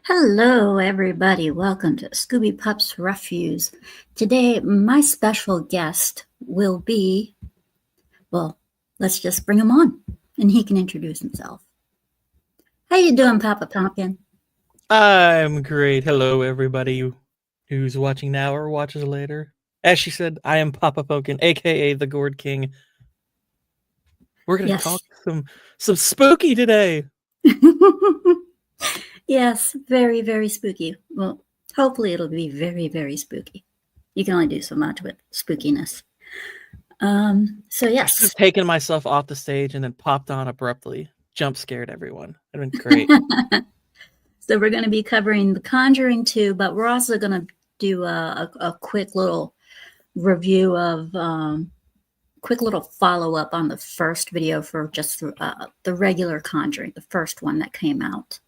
Hello, everybody. Welcome to Scoobypup'S Ruffview'S. Today, my special guest will be, well, let's just bring him on, and he can introduce himself. How you doing, Papa Pumpkin? I'm great. Hello, everybody who's watching now or watches later. As she said, I am Papa Pokin, aka the Gourd King. We're gonna talk Yes. some spooky today. Yes, very, very spooky. Well, hopefully it'll be very, very spooky. You can only do so much with spookiness. So I should yes. have taken myself off the stage and then popped on abruptly. Jump scared everyone. That'd been great. So we're going to be covering The Conjuring 2, but we're also going to do a quick little review of quick little follow-up on the first video for just the regular Conjuring, the first one that came out.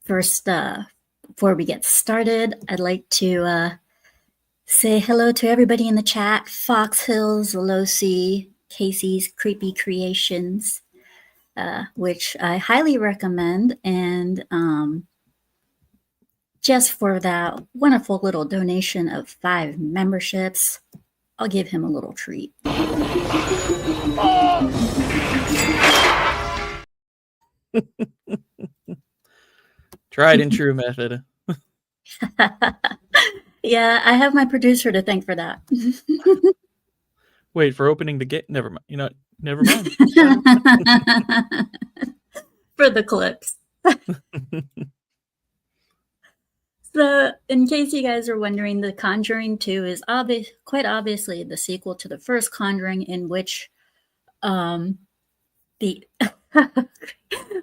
First, before we get started, I'd like to say hello to everybody in the chat. Fox Hills, Losi, Casey's Creepy Creations, which I highly recommend. And just for that wonderful little donation of 5 memberships, I'll give him a little treat. Tried and true method. Yeah, I have my producer to thank for that. Wait, for opening the gate? Never mind. Never mind. For the clips. So, in case you guys are wondering, The Conjuring 2 is quite obviously the sequel to the first Conjuring, in which the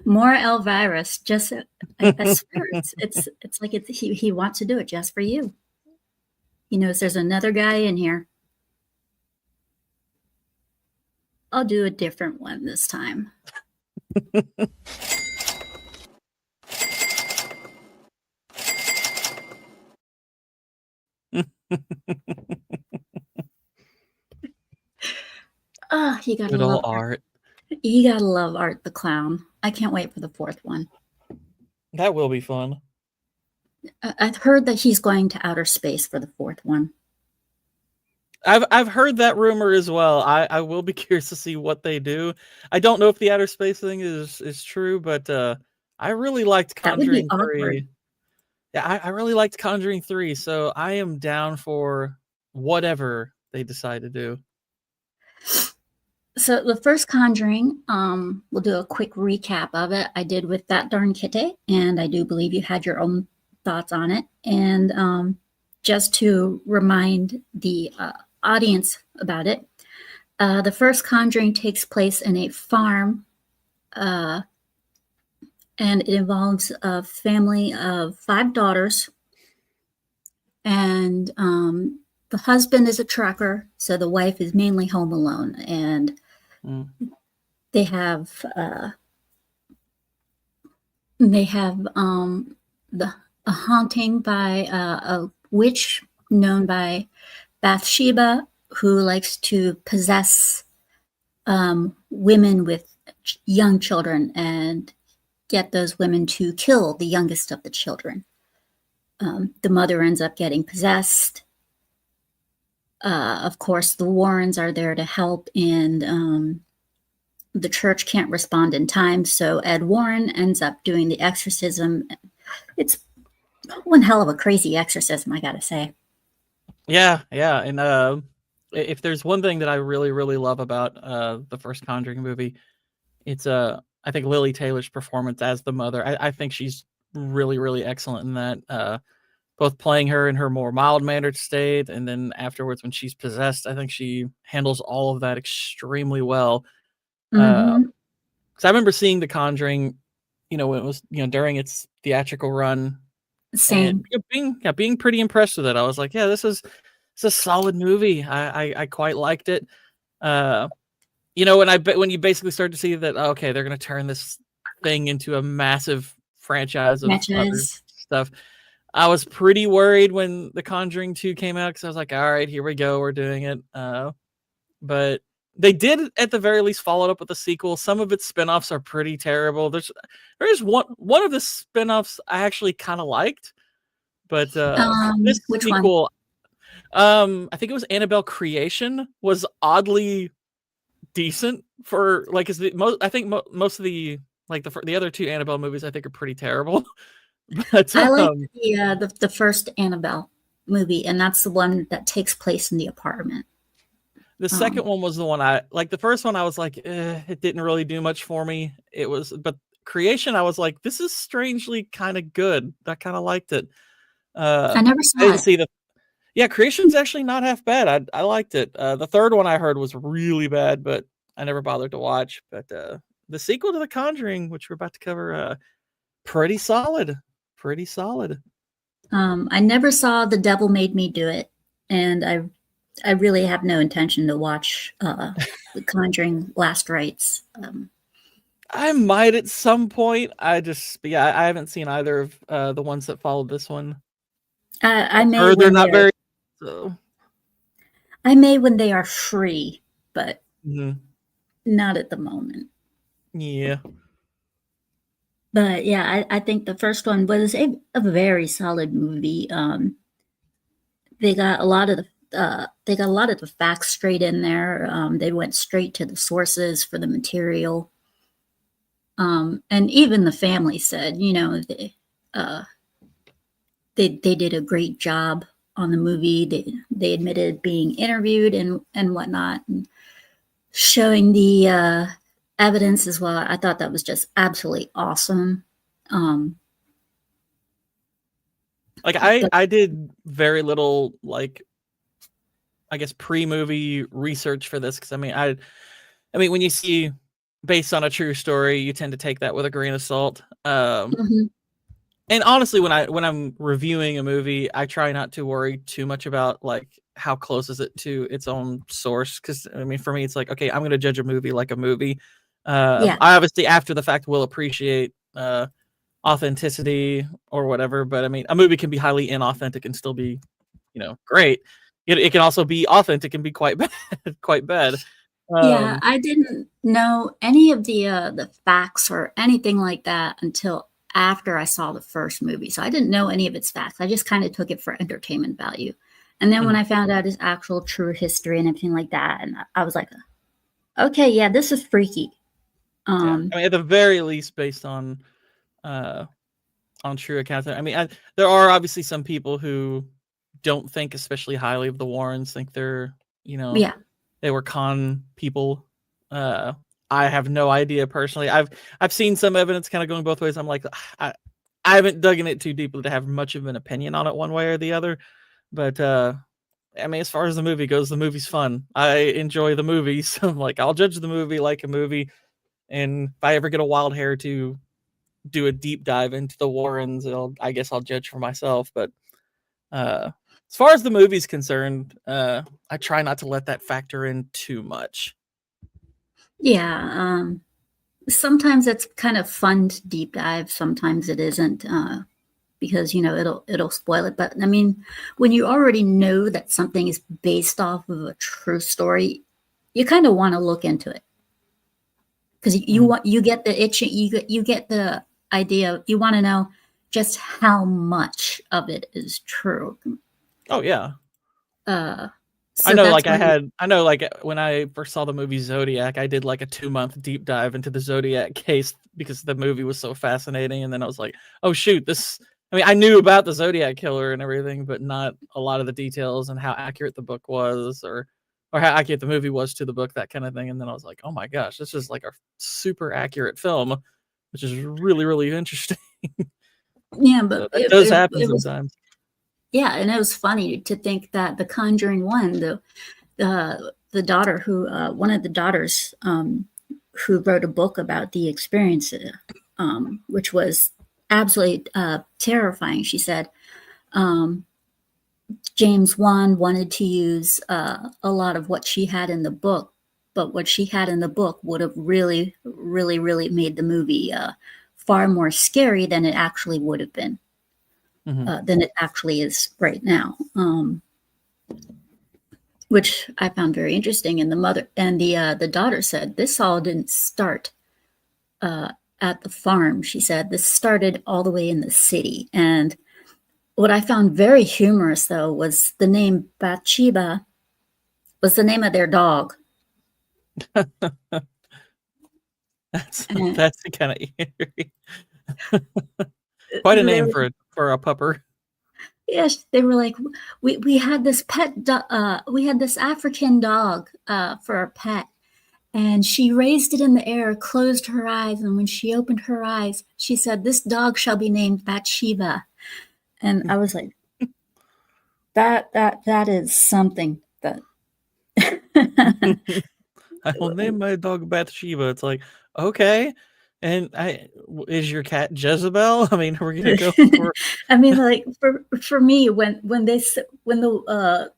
more Elvirus just I swear it's like he wants to do it just for you. He knows there's another guy in here. I'll do a different one this time. Oh, you gotta love Art. You gotta love Art the Clown. I can't wait for the 4th one. That will be fun. I've heard that he's going to outer space for the 4th one. I've heard that rumor as well. I will be curious to see what they do. I don't know if the outer space thing is true, but I really liked Conjuring 3. Yeah, I really liked Conjuring 3, so I am down for whatever they decide to do. So the first Conjuring, we'll do a quick recap of it. I did with That Darn Kitty, and I do believe you had your own thoughts on it. And just to remind the audience about it, the first Conjuring takes place in a farm, and it involves a family of 5 daughters, and the husband is a trucker, so the wife is mainly home alone, and they have a haunting by a witch known by Bathsheba, who likes to possess women with young children and get those women to kill the youngest of the children. The mother ends up getting possessed. Of course, the Warrens are there to help, and the church can't respond in time, so Ed Warren ends up doing the exorcism. It's one hell of a crazy exorcism, I gotta say. Yeah, and if there's one thing that I really, really love about the first Conjuring movie, it's I think Lily Taylor's performance as the mother. I think she's really, really excellent in that. Both playing her in her more mild-mannered state, and then afterwards when she's possessed, I think she handles all of that extremely well. Because I remember seeing The Conjuring, when it was during its theatrical run, Same. and being pretty impressed with it. I was like, yeah, it's a solid movie. I quite liked it. When you basically start to see that, okay, they're gonna turn this thing into a massive franchise of other stuff. I was pretty worried when The Conjuring 2 came out, because I was like, all right, here we go, we're doing it. But They did at the very least follow it up with a sequel. Some of its spin-offs are pretty terrible. There's one of the spin-offs I actually kind of liked, but this Which one? sequel, I think it was Annabelle Creation, was oddly decent for like, is the most, I think most of the like the other two Annabelle movies I think are pretty terrible. But I like the first Annabelle movie, and that's the one that takes place in the apartment. the second one was the one I like. The first one I was like, it didn't really do much for me. But Creation, I was like, this is strangely kind of good. I kind of liked it. I never I saw didn't it. see Creation's actually not half bad. I liked it. The third one I heard was really bad, but I never bothered to watch. But the sequel to The Conjuring, which we're about to cover, pretty solid. Pretty solid. I never saw The Devil Made Me Do It, and I really have no intention to watch The Conjuring Last Rites. I might at some point. I haven't seen either of the ones that followed this one. I may heard they're when not very. So. I may when they are free, but Mm-hmm. not at the moment. Yeah. But yeah, I think the first one was a very solid movie. They got a lot of the facts straight in there. They went straight to the sources for the material. And even the family said, they did a great job on the movie. They admitted being interviewed and whatnot, and showing the evidence as well. I thought that was just absolutely awesome. I did very little, like, I guess pre-movie research for this, because I mean when you see based on a true story, you tend to take that with a grain of salt. And honestly, when I'm reviewing a movie, I try not to worry too much about like how close is it to its own source, because I mean for me it's like, okay, I'm going to judge a movie like a movie. I obviously after the fact will appreciate authenticity or whatever, but I mean a movie can be highly inauthentic and still be, great. It can also be authentic and be quite bad. Yeah, I didn't know any of the facts or anything like that until after I saw the first movie. So I didn't know any of its facts. I just kind of took it for entertainment value. And then when I found out its actual true history and everything like that, and I was like, okay, yeah, this is freaky. I mean, at the very least, based on true accounts. I mean, there are obviously some people who don't think especially highly of the Warrens, think they're, they were con people. I have no idea personally. I've seen some evidence kind of going both ways. I'm like, I haven't dug in it too deeply to have much of an opinion on it one way or the other. But I mean, as far as the movie goes, the movie's fun. I enjoy the movie, so I'm like, I'll judge the movie like a movie. And if I ever get a wild hair to do a deep dive into the Warrens, I guess I'll judge for myself. But as far as the movie's concerned, I try not to let that factor in too much. Yeah. Sometimes it's kind of fun to deep dive. Sometimes it isn't, because it'll spoil it. But I mean, when you already know that something is based off of a true story, you kind of want to look into it, because you get the itch, you get the idea. You want to know just how much of it is true. Oh yeah. So I know, like when I first saw the movie Zodiac, I did like a 2-month deep dive into the Zodiac case because the movie was so fascinating. And then I was like, oh shoot, I knew about the Zodiac killer and everything, but not a lot of the details and how accurate the book was, or how accurate the movie was to the book, that kind of thing. And then I was like, oh my gosh, this is like a super accurate film, which is really, really interesting. Yeah, but it does happen sometimes. Yeah, and it was funny to think that The Conjuring 1, the daughter who, one of the daughters who wrote a book about the experience, which was absolutely terrifying. She said James Wan wanted to use a lot of what she had in the book, but what she had in the book would have really, really, really made the movie far more scary than it actually would have been. Than it actually is right now. which I found very interesting. And the mother and the daughter said this all didn't start at the farm. She said this started all the way in the city. And what I found very humorous, though, was the name Bathsheba was the name of their dog. That's And that's kind of eerie. Quite a name for a pupper. yes, they were like, we had this we had this African dog for our pet, and she raised it in the air, closed her eyes, and when she opened her eyes, she said, "This dog shall be named Bathsheba." And I was like, that is something that. I will name my dog Bathsheba. It's like, okay. And is your cat Jezebel? I mean, we're gonna go for. I mean, like for me, when the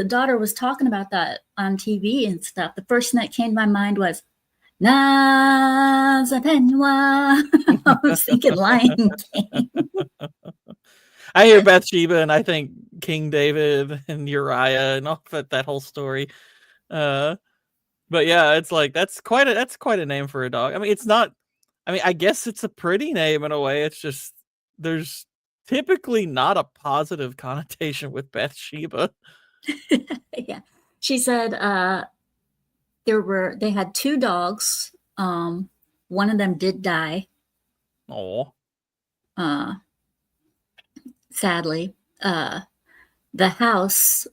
daughter was talking about that on TV and stuff, the first thing that came to my mind was Nazapenwa. I was thinking Lion King. I hear Bathsheba and I think King David and Uriah and all that whole story. But yeah, it's like that's quite a name for a dog. I mean, it's not. I mean, I guess it's a pretty name in a way. It's just there's typically not a positive connotation with Bathsheba. Yeah, she said they had two dogs. One of them did die. Oh, Sadly, the house.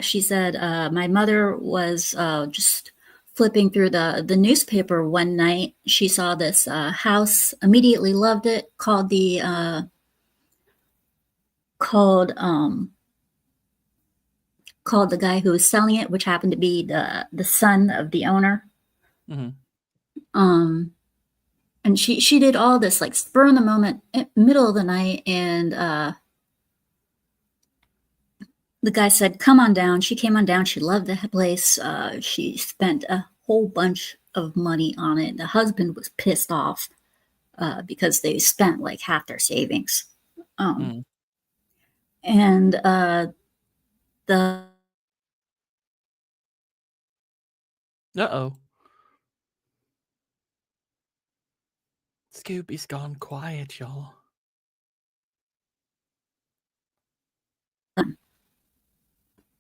She said my mother was just flipping through the newspaper one night. She saw this house, immediately loved it, called the guy who was selling it, which happened to be the son of the owner. mm-hmm. And she did all this like spur in the moment, middle of the night, and the guy said, "Come on down." She came on down. She loved the place. She spent a whole bunch of money on it. The husband was pissed off because they spent like half their savings. And the Uh-oh. Scooby's gone quiet, y'all.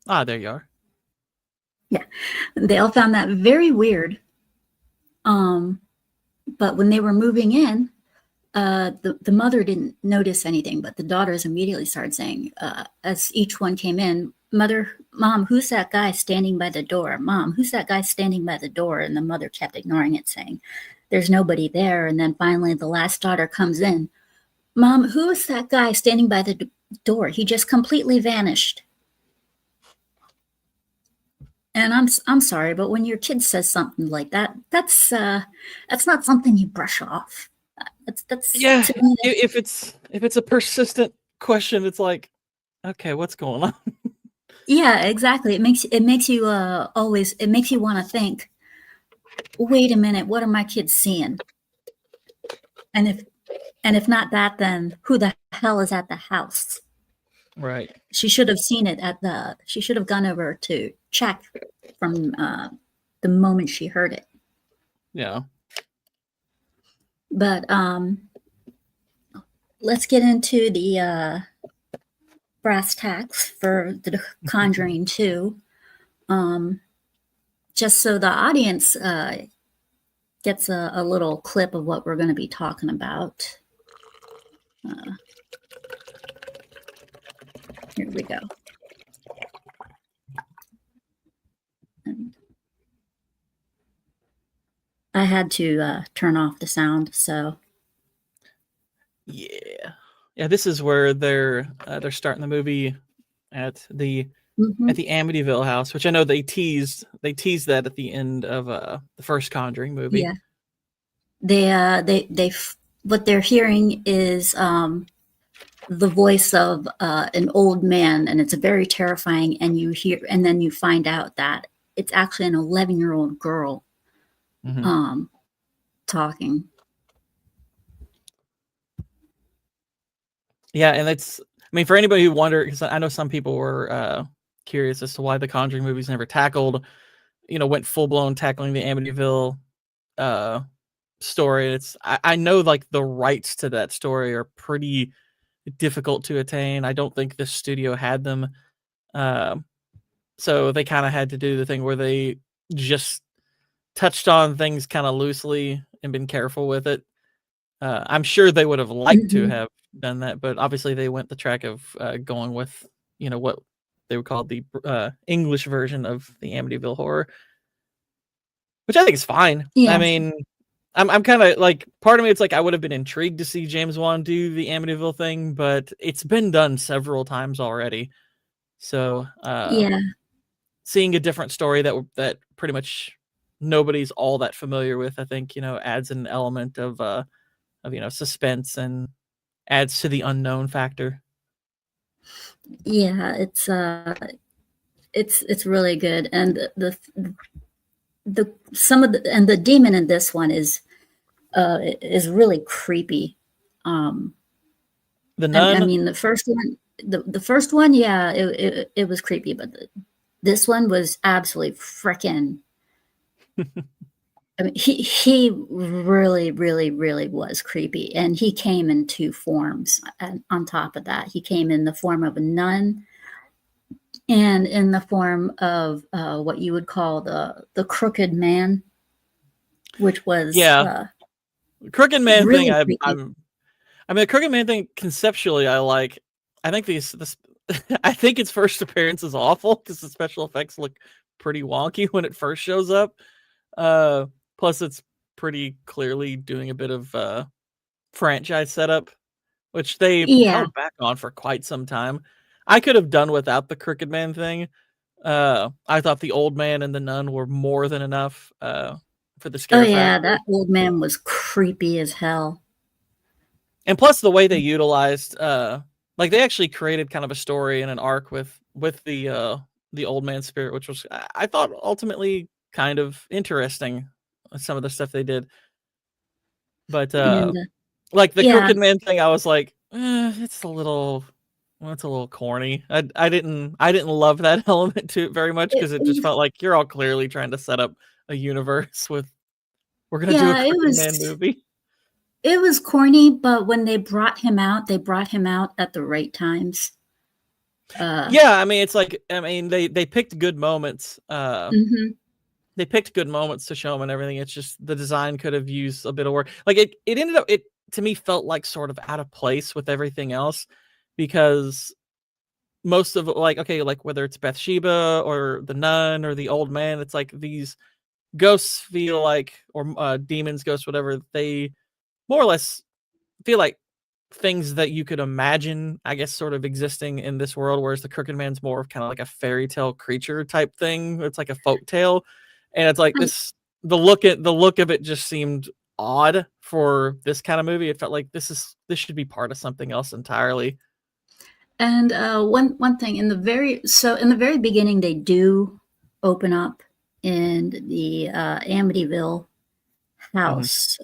There you are. Yeah, they all found that very weird. But when they were moving in, the mother didn't notice anything, but the daughters immediately started saying, as each one came in, "Mom, who's that guy standing by the door? Mom, who's that guy standing by the door?" And the mother kept ignoring it, saying, "There's nobody there." And then finally the last daughter comes in, "Mom, who is that guy standing by the door? He just completely vanished." And I'm sorry, but when your kid says something like that, that's not something you brush off. That's Yeah. If it's a persistent question, it's like, okay, what's going on? Yeah, exactly. It makes you want to think, wait a minute, what are my kids seeing? And if not that, then who the hell is at the house? Right. She should have seen it she should have gone over to check from the moment she heard it. Yeah. But let's get into the brass tacks for the Conjuring 2. Just so the audience gets a little clip of what we're going to be talking about. Here we go. And I had to turn off the sound, so. Yeah. This is where they're starting the movie at the Amityville house, which I know they teased that at the end of the first Conjuring movie. Yeah. They what they're hearing is the voice of an old man, and it's very terrifying. And then you find out that it's actually an 11-year-old girl talking. Yeah, and it's, I mean, for anybody who wondered, because I know some people were curious as to why the Conjuring movies never tackled, went full blown tackling the Amityville story. I know like the rights to that story are pretty difficult to attain. I don't think the studio had them. So they kind of had to do the thing where they just touched on things kind of loosely and been careful with it. I'm sure they would have liked to have done that, but obviously they went the track of going with, what they would call the English version of the Amityville horror, which I think is fine. I Yes. mean, I'm kind of like, part of me, it's like I would have been intrigued to see James Wan do the Amityville thing, but it's been done several times already. So Yeah. seeing a different story that pretty much nobody's all that familiar with, I think, adds an element of suspense and adds to the unknown factor. Yeah, it's really good, and the demon in this one is really creepy. The nun. I mean, the first one, yeah, it was creepy, but this one was absolutely freaking. I mean, he really, really, really was creepy, and he came in two forms. And on top of that, he came in the form of a nun, and in the form of what you would call the crooked man, which was crooked man really thing. creepy. The crooked man thing conceptually, I like. I think this. I think its first appearance is awful because the special effects look pretty wonky when it first shows up. Plus, it's pretty clearly doing a bit of franchise setup, which they held back on for quite some time. I could have done without the crooked man thing. I thought the old man and the nun were more than enough for the scare factor. That old man was creepy as hell. And plus, the way they utilized, like they actually created kind of a story and an arc with the old man spirit, which was, I thought, ultimately kind of interesting. Some of the stuff they did, but like the crooked man thing, I was like, it's a little corny. I didn't love that element to it very much because it just felt like you're all clearly trying to set up a universe with, we're gonna do a crooked man movie. It was corny, but when they brought him out at the right times. I mean, it's like, they picked good moments. They picked good moments to show him and everything. It's just the design could have used a bit of work. Like it ended up, it to me felt like sort of out of place with everything else, because most of like whether it's Bathsheba or the nun or the old man, it's like these ghosts feel like, or demons, ghosts, whatever, they more or less feel like things that you could imagine, I guess, sort of existing in this world, whereas the crooked man's more of kind of like a fairy tale creature type thing. It's like a folk tale. And it's like the look of it just seemed odd for this kind of movie. It felt like this should be part of something else entirely. And one thing in the very beginning, they do open up in the Amityville house.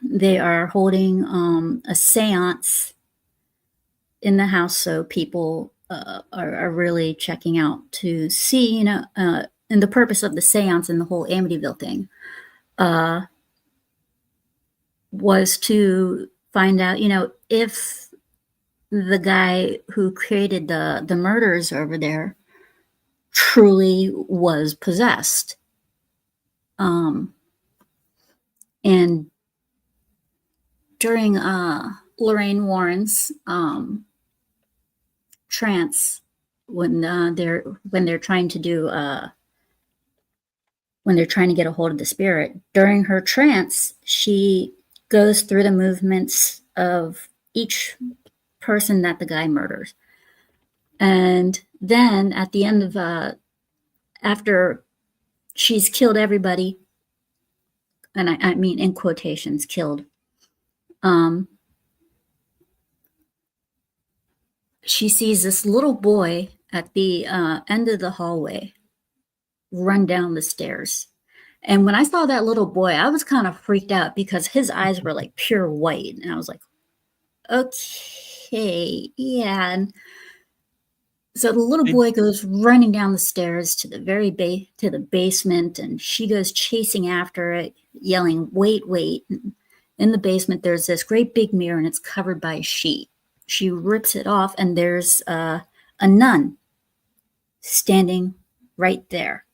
They are holding a seance in the house, so people are really checking out to see, and the purpose of the seance and the whole Amityville thing was to find out, if the guy who created the murders over there truly was possessed. And during Lorraine Warren's trance, when they're trying to do when they're trying to get a hold of the spirit, during her trance, she goes through the movements of each person that the guy murders. And then at the end of after she's killed everybody, and I mean in quotations, killed, she sees this little boy at the end of the hallway run down the stairs. And when I saw that little boy, I was kind of freaked out because his eyes were like pure white. And I was like, okay, yeah. So the little It- boy goes running down the stairs to the to the basement, and she goes chasing after it, yelling, "Wait, wait!" And in the basement, there's this great big mirror, and it's covered by a sheet. She rips it off, and there's a nun standing right there.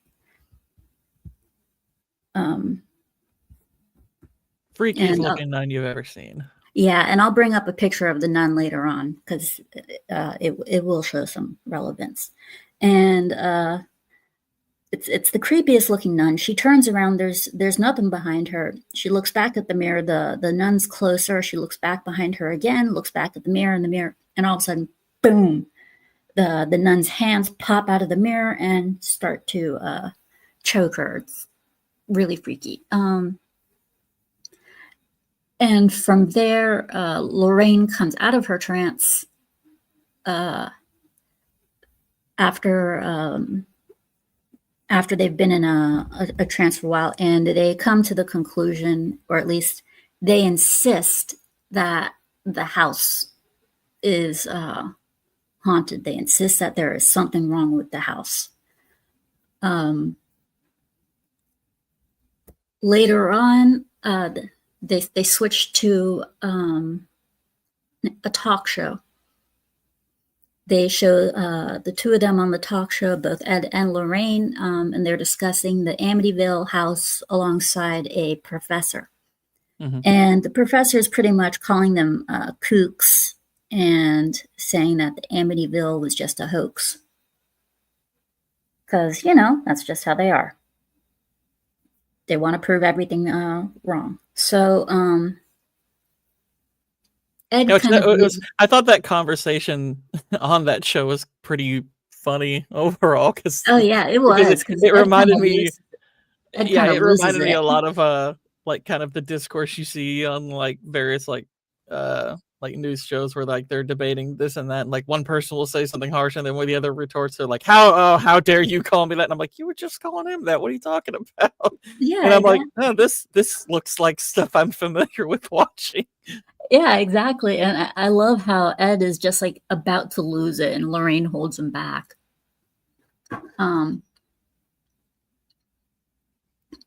Um, Freakiest and looking nun you've ever seen. Yeah, and I'll bring up a picture of the nun later on because it will show some relevance. And it's the creepiest looking nun. She turns around. There's nothing behind her. She looks back at the mirror. The nun's closer. She looks back behind her again. Looks back at the mirror, and all of a sudden, boom! The nun's hands pop out of the mirror and start to choke her. It's really freaky. And from there, Lorraine comes out of her trance after after they've been in a trance for a while, and they come to the conclusion, or at least they insist that the house is haunted. They insist that there is something wrong with the house. Later on, they switch to a talk show. They show the two of them on the talk show, both Ed and Lorraine, and they're discussing the Amityville house alongside a professor. Mhm. And the professor is pretty much calling them kooks and saying that the Amityville was just a hoax. Because, that's just how they are. They want to prove everything wrong. So Ed kind of I thought that conversation on that show was pretty funny overall because oh yeah, it was because it reminded me. Ed Yeah, kind of it loses reminded me it. a lot of like kind of the discourse you see on like various like news shows where like they're debating this and that, and like one person will say something harsh and then when the other retorts they're like, how dare you call me that? And I'm like, you were just calling him that, what are you talking about? Yeah, And I'm like, exactly. no, this looks like stuff I'm familiar with watching. Yeah, exactly. And I love how Ed is just like about to lose it and Lorraine holds him back. And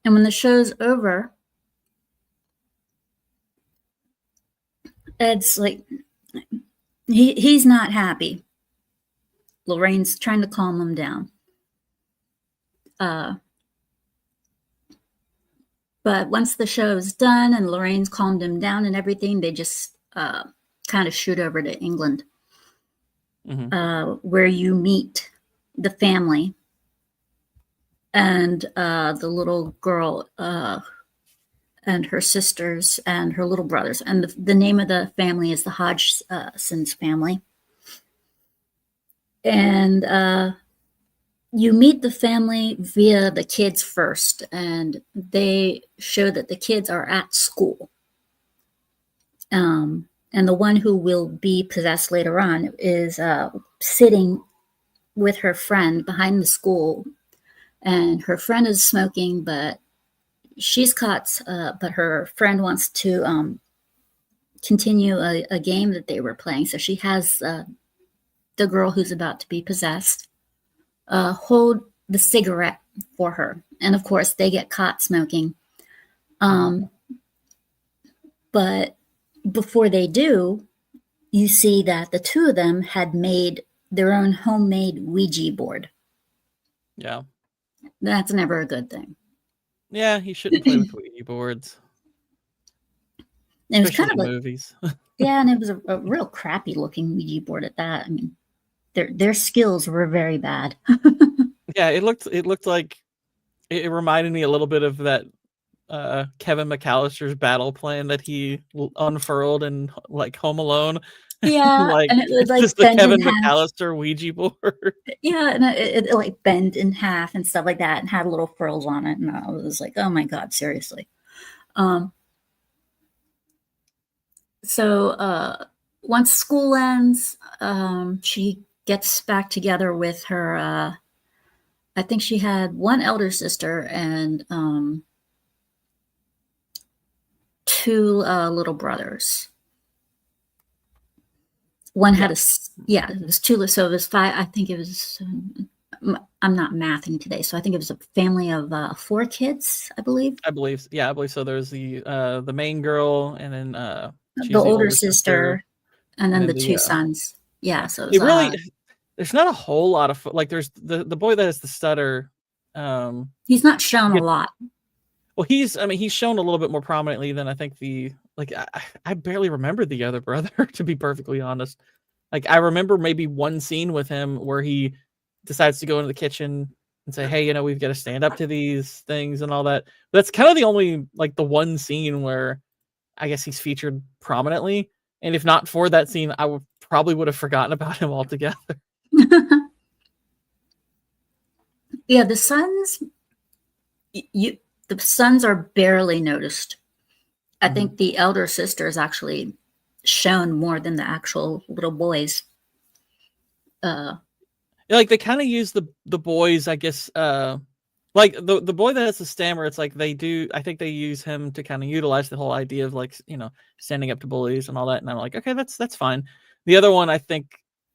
when the show's over, Ed's like he's not happy. Lorraine's trying to calm him down. But once the show's done and Lorraine's calmed him down and everything, they just kind of shoot over to England, where you meet the family and the little girl and her sisters and her little brothers. And the name of the family is the Hodgson's family. And you meet the family via the kids first, and they show that the kids are at school. And the one who will be possessed later on is sitting with her friend behind the school, and her friend is smoking, but she's caught. But her friend wants to continue a game that they were playing, so she has the girl who's about to be possessed hold the cigarette for her, and of course they get caught smoking. But before they do, you see that the two of them had made their own homemade Ouija board. Yeah. That's never a good thing. Yeah, you shouldn't play with Ouija boards. It was Especially kind of movies. yeah, and it was a real crappy looking Ouija board at that. I mean, their skills were very bad. Yeah, it looked like it reminded me a little bit of that Kevin McAllister's battle plan that he unfurled in like Home Alone. Yeah, Like and it would it's like just the bend in Kevin half. McAllister Ouija board. Yeah, and it like bent in half and stuff like that, and had little frills on it, and I was like, oh my god, seriously. So once school ends, she gets back together with her. I think she had one elder sister and two little brothers. One Yeah, had it was two, so it was five. I think it was. I'm not mathing today, so I think it was a family of 4 kids, I believe. I believe. Yeah, I believe so. There's the main girl, and then The she's the older older sister, sister, and and then then the the two sons. Yeah, yeah. so it was It really there's not a whole lot of like there's the boy that has the stutter. he's not shown a Get, lot. well, he's shown a little bit more prominently than I think the like I barely remember the other brother to be perfectly honest. Like I remember maybe one scene with him where he decides to go into the kitchen and say, "Hey, we've got to stand up to these things and all that." But that's kind of the only like the one scene where I guess he's featured prominently. And if not for that scene, I would have forgotten about him altogether. Yeah, the sons, the sons are barely noticed. I Mhm. think the elder sister is actually shown more than the actual little boys. Like they kind of use the boys, I guess. Like the boy that has the stammer, it's like they do. I think they use him to kind of utilize the whole idea of like standing up to bullies and all that. And I'm like, okay, that's fine. The other one,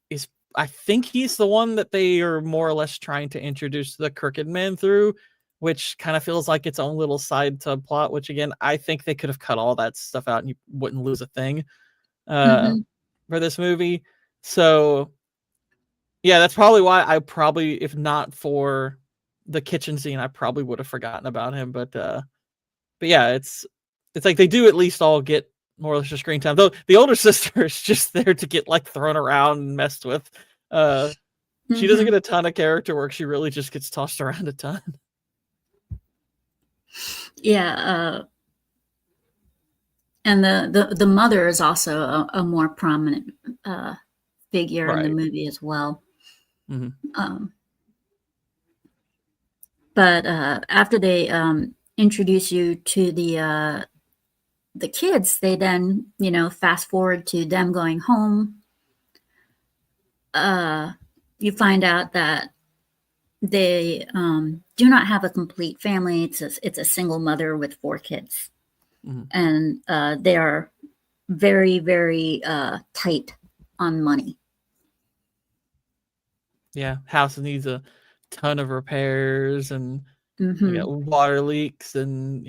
is I think he's the one that they are more or less trying to introduce the Crooked Man through, which kind of feels like its own little side subplot. Which again, I think they could have cut all that stuff out and you wouldn't lose a thing uh, Mhm. for this movie. So yeah, that's probably why if not for the kitchen scene, I probably would have forgotten about him. But yeah, it's like they do at least all get more or less your screen time. Though the older sister is just there to get like thrown around and messed with. Uh, she doesn't Mhm. get a ton of character work. She really just gets tossed around a ton. Yeah, and the mother is also a more prominent figure in the Right. movie as well. Mm-hmm. Um, but after they introduce you to the kids, they then fast forward to them going home. Uh, you find out that they do not have a complete family. It's a single mother with 4 kids, Mm-hmm. and they are very very tight on money. Yeah, house needs a ton of repairs, and we got Hmm. water leaks, and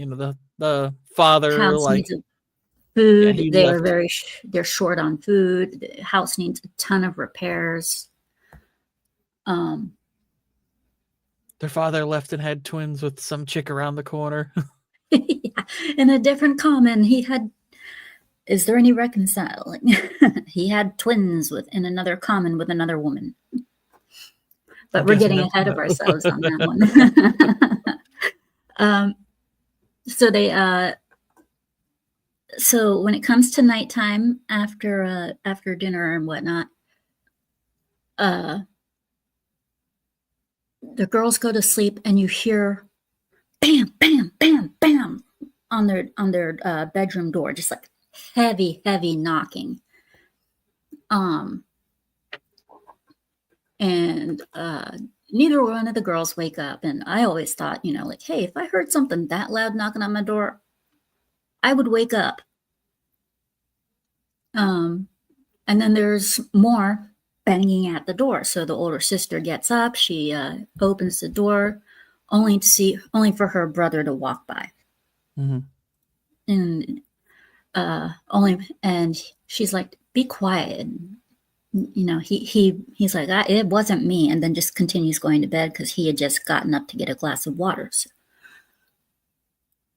the father House like needs yeah food. he They are left. very they're short on food. The house needs a ton of repairs. Um, Their father left and had twins with some chick around the corner. yeah. In a different comment, he had. Is there any reconciling? He had twins in another common with another woman. I'm But we're guessing getting that's ahead of no. ourselves on that one. So they so when it comes to nighttime after dinner and whatnot, uh the girls go to sleep and you hear bam bam bam bam on their bedroom door, just like heavy knocking. um and neither one of the girls wake up, and I always thought, like, hey, if I heard something that loud knocking on my door, I would wake up. um And then there's more banging at the door. So the older sister gets up, she opens the door, only for her brother to walk by, Mm-hmm. and and she's like, "Be quiet." And, he's like, "It wasn't me," and then just continues going to bed because he had just gotten up to get a glass of water. So,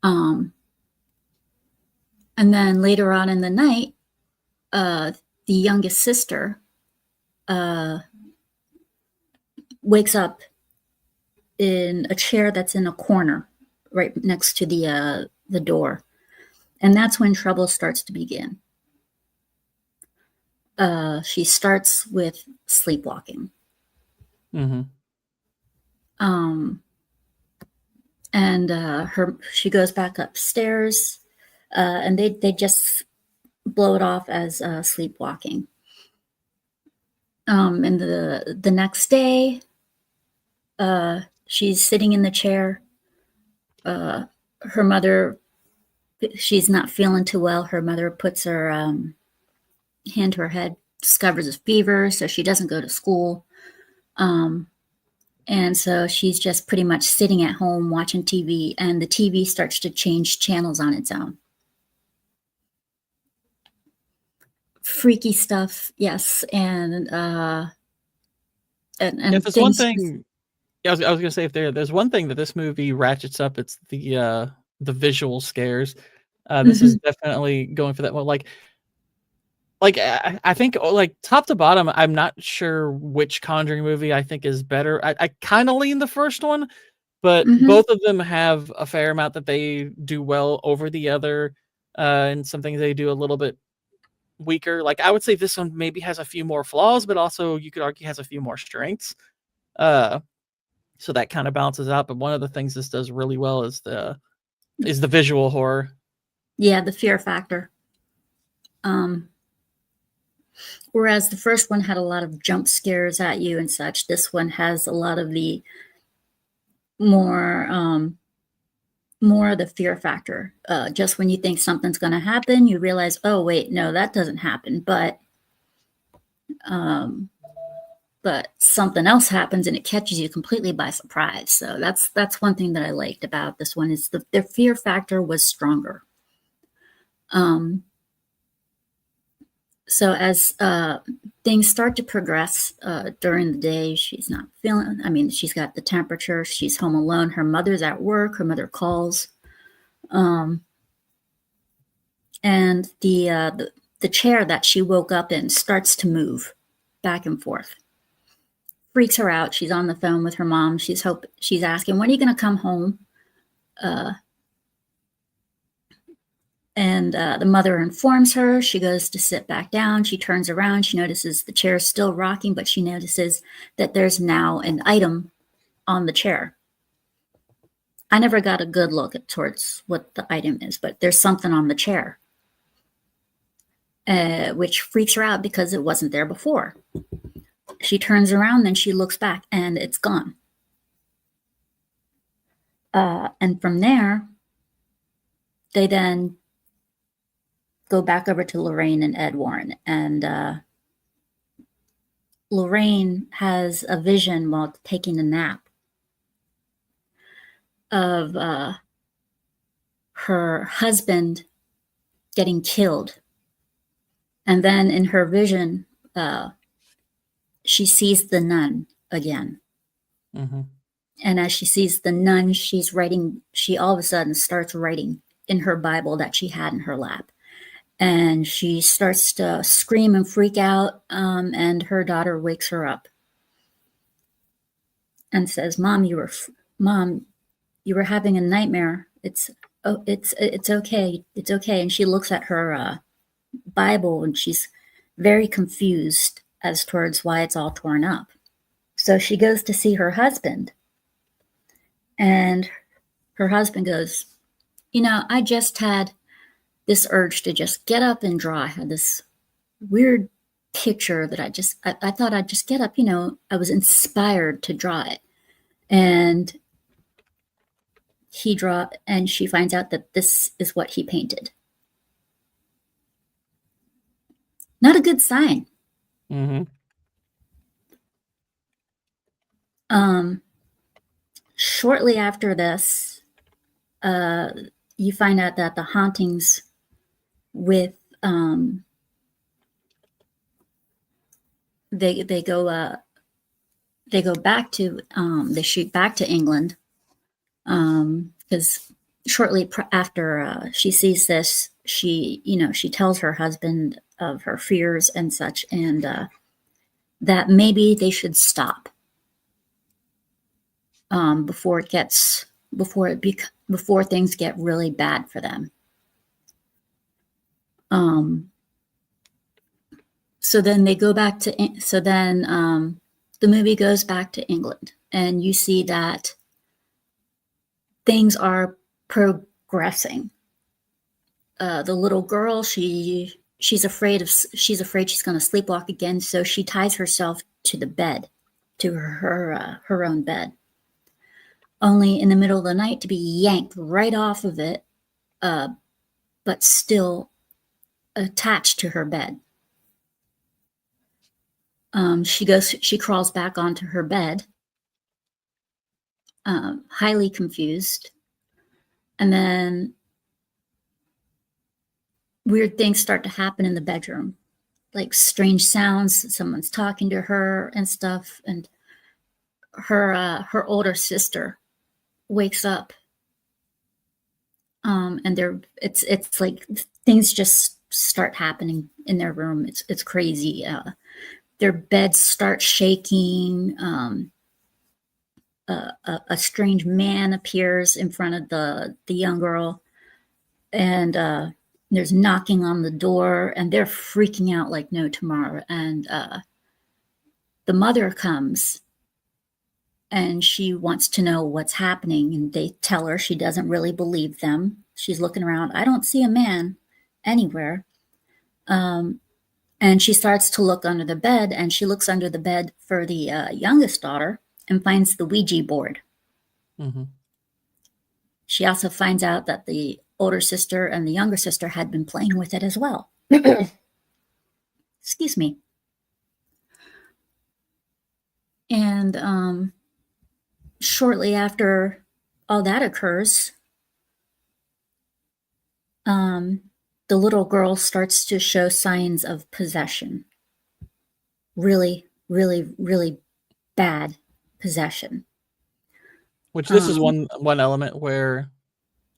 um, and then later on in the night, uh, the youngest sister uh, wakes up in a chair that's in a corner right next to the door, and that's when trouble starts to begin. She starts with sleepwalking. Mm-hmm. um and her she goes back upstairs, and they just blow it off as sleepwalking. And the next day, she's sitting in the chair. Her mother, she's not feeling too well. Her mother puts her hand to her head, discovers a fever, so she doesn't go to school. And so she's just pretty much sitting at home watching TV, and the TV starts to change channels on its own. Freaky stuff, yes, and If there's one things. thing, yeah, I was gonna say, if there's one thing that this movie ratchets up, it's the visual scares. This is definitely going for that one. Like I think like top to bottom, I'm not sure which Conjuring movie I think is better. I kind of lean the first one, but both of them have a fair amount that they do well over the other, and some things they do a little bit weaker. Like I would say this one maybe has a few more flaws, but also you could argue has a few more strengths. So that kind of balances out. But one of the things this does really well is the visual horror. Yeah, the fear factor. Whereas the first one had a lot of jump scares at you and such, this one has a lot of the more of the fear factor. Just when you think something's going to happen, you realize, oh wait, no, that doesn't happen. But something else happens and it catches you completely by surprise. So that's one thing that I liked about this one is the fear factor was stronger. So as things start to progress during the day, she's not feeling, she's got the temperature, she's home alone, her mother's at work, her mother calls. And the chair that she woke up in starts to move back and forth. Freaks her out. She's on the phone with her mom. She's asking, when are you going to come home? And the mother informs her. She goes to sit back down. She turns around. She notices the chair is still rocking, but she notices that there's now an item on the chair. I never got a good look towards what the item is, but there's something on the chair, which freaks her out because it wasn't there before. She turns around, then she looks back, and it's gone. And from there, they then go back over to Lorraine and Ed Warren. And Lorraine has a vision while taking a nap of her husband getting killed. And then in her vision, she sees the nun again. Mm-hmm. And as she sees the nun, she all of a sudden starts writing in her Bible that she had in her lap. And she starts to scream and freak out, and her daughter wakes her up and says, Mom, you were having a nightmare. It's okay. It's okay. And she looks at her Bible, and she's very confused as towards why it's all torn up. So she goes to see her husband, and her husband goes, I just had this urge to just get up and draw. I had this weird picture that I thought I'd just get up, I was inspired to draw it. And and she finds out that this is what he painted. Not a good sign. Mm-hmm. Shortly after this, you find out that the hauntings with they go back to they shoot back to England because shortly after she sees this, she tells her husband of her fears and such, and that maybe they should stop before things get really bad for them. So then they go back to, the movie goes back to England, and you see that things are progressing. The little girl, she's afraid she's going to sleepwalk again, so she ties herself to the bed, to her own bed. Only in the middle of the night to be yanked right off of it, but still attached to her bed. She crawls back onto her bed, highly confused. And then weird things start to happen in the bedroom, like strange sounds. Someone's talking to her and stuff. And her older sister wakes up. And it's like things just start happening in their room. It's crazy. Their beds start shaking. A strange man appears in front of the young girl, and there's knocking on the door, and they're freaking out like no tomorrow. And the mother comes, and she wants to know what's happening, and they tell her. She doesn't really believe them. She's looking around. I don't see a man anywhere. And she starts to look under the bed, and she looks under the bed for the youngest daughter and finds the Ouija board. Mm-hmm. She also finds out that the older sister and the younger sister had been playing with it as well. Excuse me. And shortly after all that occurs, the little girl starts to show signs of possession. Really, really, really bad possession. Which this is one element where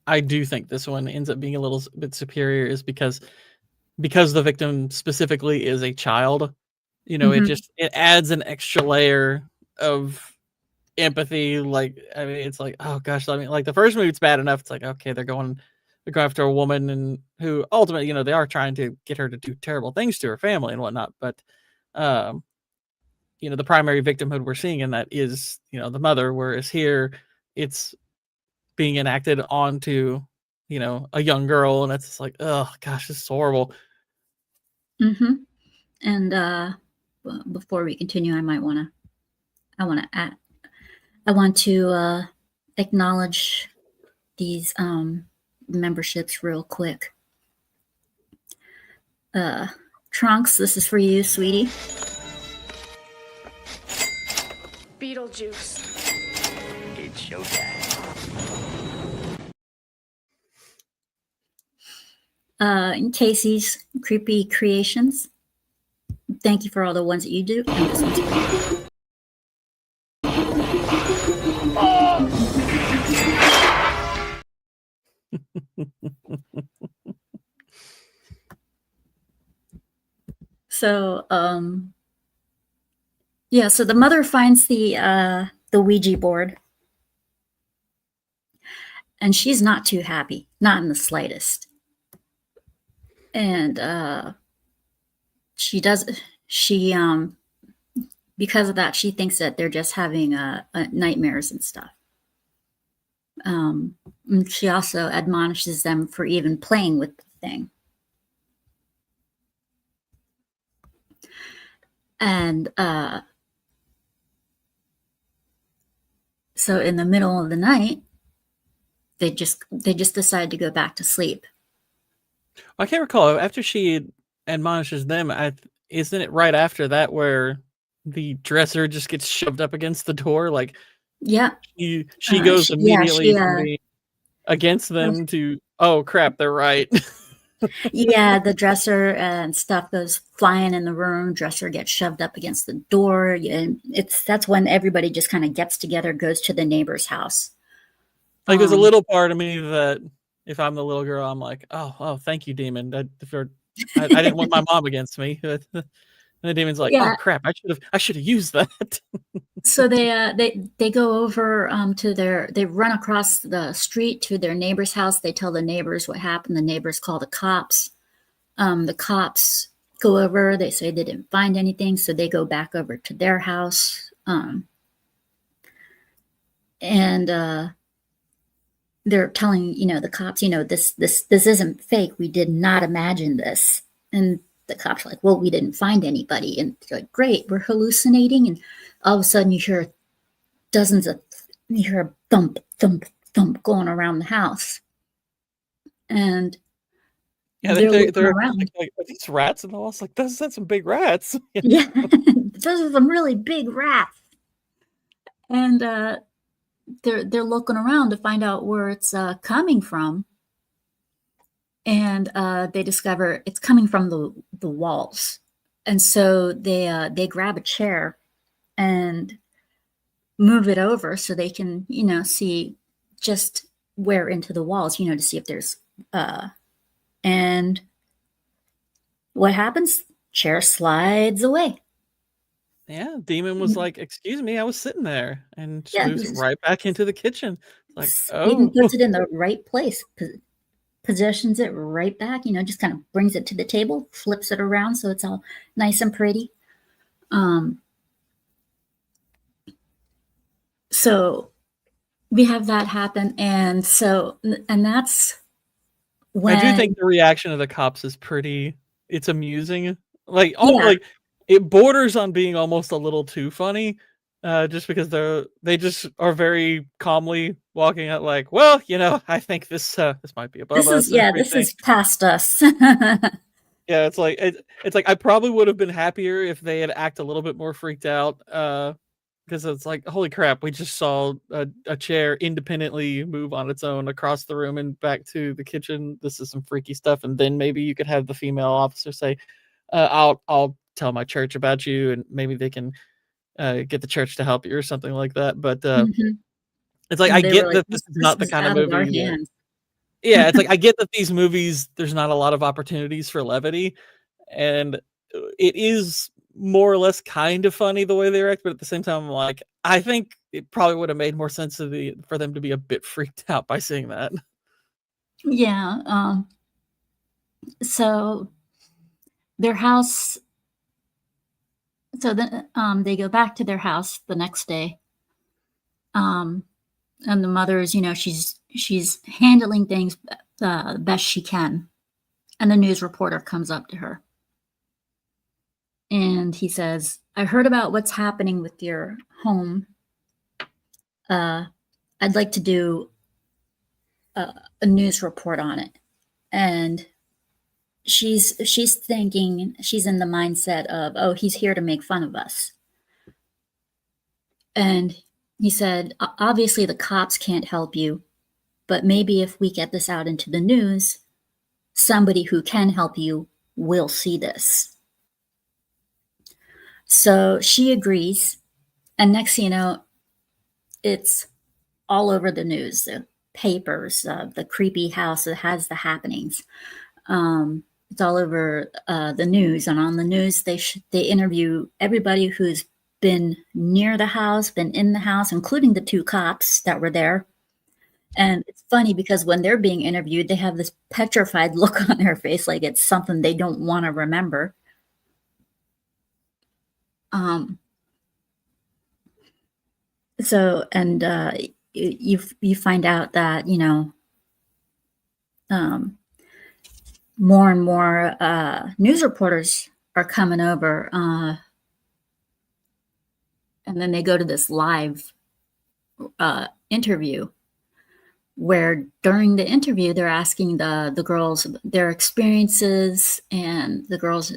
I do think this one ends up being a little bit superior, is because the victim specifically is a child. It adds an extra layer of empathy. Like, I mean, it's like, oh gosh, I mean, like the first movie, it's bad enough. It's like, okay, they're going after a woman, and who ultimately, they are trying to get her to do terrible things to her family and whatnot. But, the primary victimhood we're seeing in that is, the mother, whereas here it's being enacted onto, a young girl, and it's just like, oh gosh, this is horrible. Mm-hmm. And before we continue, I want to acknowledge these memberships real quick. Trunks, this is for you, sweetie. Beetlejuice. It's showtime. And Casey's Creepy Creations. Thank you for all the ones that you do. And this one's for you. So, yeah, so the mother finds the Ouija board, and she's not too happy, not in the slightest. And because of that, she thinks that they're just having nightmares and stuff. And she also admonishes them for even playing with the thing. And so in the middle of the night, they just decide to go back to sleep. I can't recall, after she admonishes them, isn't it right after that where the dresser just gets shoved up against the door? Like, yeah, she goes immediately from being against them to, oh crap, they're right. Yeah, the dresser and stuff goes flying in the room. Dresser gets shoved up against the door, and that's when everybody just kind of gets together, goes to the neighbor's house. Like, there's a little part of me that, if I'm the little girl, I'm like, oh, thank you, demon. I didn't want my mom against me. And the demon's like, oh crap, I should have used that. So they go over they run across the street to their neighbor's house. They tell the neighbors what happened. The neighbors call the cops. The cops go over. They say they didn't find anything, so they go back over to their house. And they're telling the cops, this isn't fake. We did not imagine this. And the cops are like, well, we didn't find anybody. And they're like, great, we're hallucinating. And all of a sudden you hear a thump, thump, thump going around the house. And Yeah, they're looking they're around. like, "Are these rats in the walls?" Like, "Those are some big rats." You know? Yeah, those are some really big rats. And they're looking around to find out where it's coming from, and they discover it's coming from the walls. And so they grab a chair and move it over so they can, see just where into the walls, to see if there's and what happens? Chair slides away. Yeah, Demon was like, "Excuse me, I was sitting there," and just Yeah, moves it right back into the kitchen. It's like, even "Oh." puts it in the right place, positions it right back, just kind of brings it to the table, flips it around so it's all nice and pretty. So we have that happen, and that's I do when, think the reaction of the cops is it's amusing. Like, yeah, like, it borders on being almost a little too funny, just because they just are very calmly walking out like, "Well, I think this might be above us and this everything." is past us. Yeah, it's like I probably would have been happier if they had act a little bit more freaked out, because it's like, holy crap, we just saw a chair independently move on its own across the room and back to the kitchen. This is some freaky stuff. And then maybe you could have the female officer say, I'll tell my church about you, and maybe they can get the church to help you or something like that. But Mhm. it's like, I And they were get like, that this is this not the is kind of out of our movie that hands. yeah, it's like, I get that these movies, there's not a lot of opportunities for levity, and it is more or less kind of funny the way they act, but at the same time, I'm like, I think it probably would have made more sense for them to be a bit freaked out by seeing that. Yeah. So their house. So then they go back to their house the next day. And the mother is, she's handling things the best she can. And the news reporter comes up to her and he says, "I heard about what's happening with your home. I'd like to do a news report on it." And she's thinking, she's in the mindset of, oh, he's here to make fun of us. And he said, obviously the cops can't help you, but maybe if we get this out into the news, somebody who can help you will see this. So she agrees. And next thing you know, it's all over the news, the papers, the creepy house that has the happenings. It's all over the news. And on the news, they interview everybody who's been near the house, been in the house, including the two cops that were there. And it's funny because when they're being interviewed, they have this petrified look on their face, like it's something they don't want to remember. So, and you find out that, more and more news reporters are coming over, and then they go to this live interview where during the interview they're asking the girls their experiences, and the girls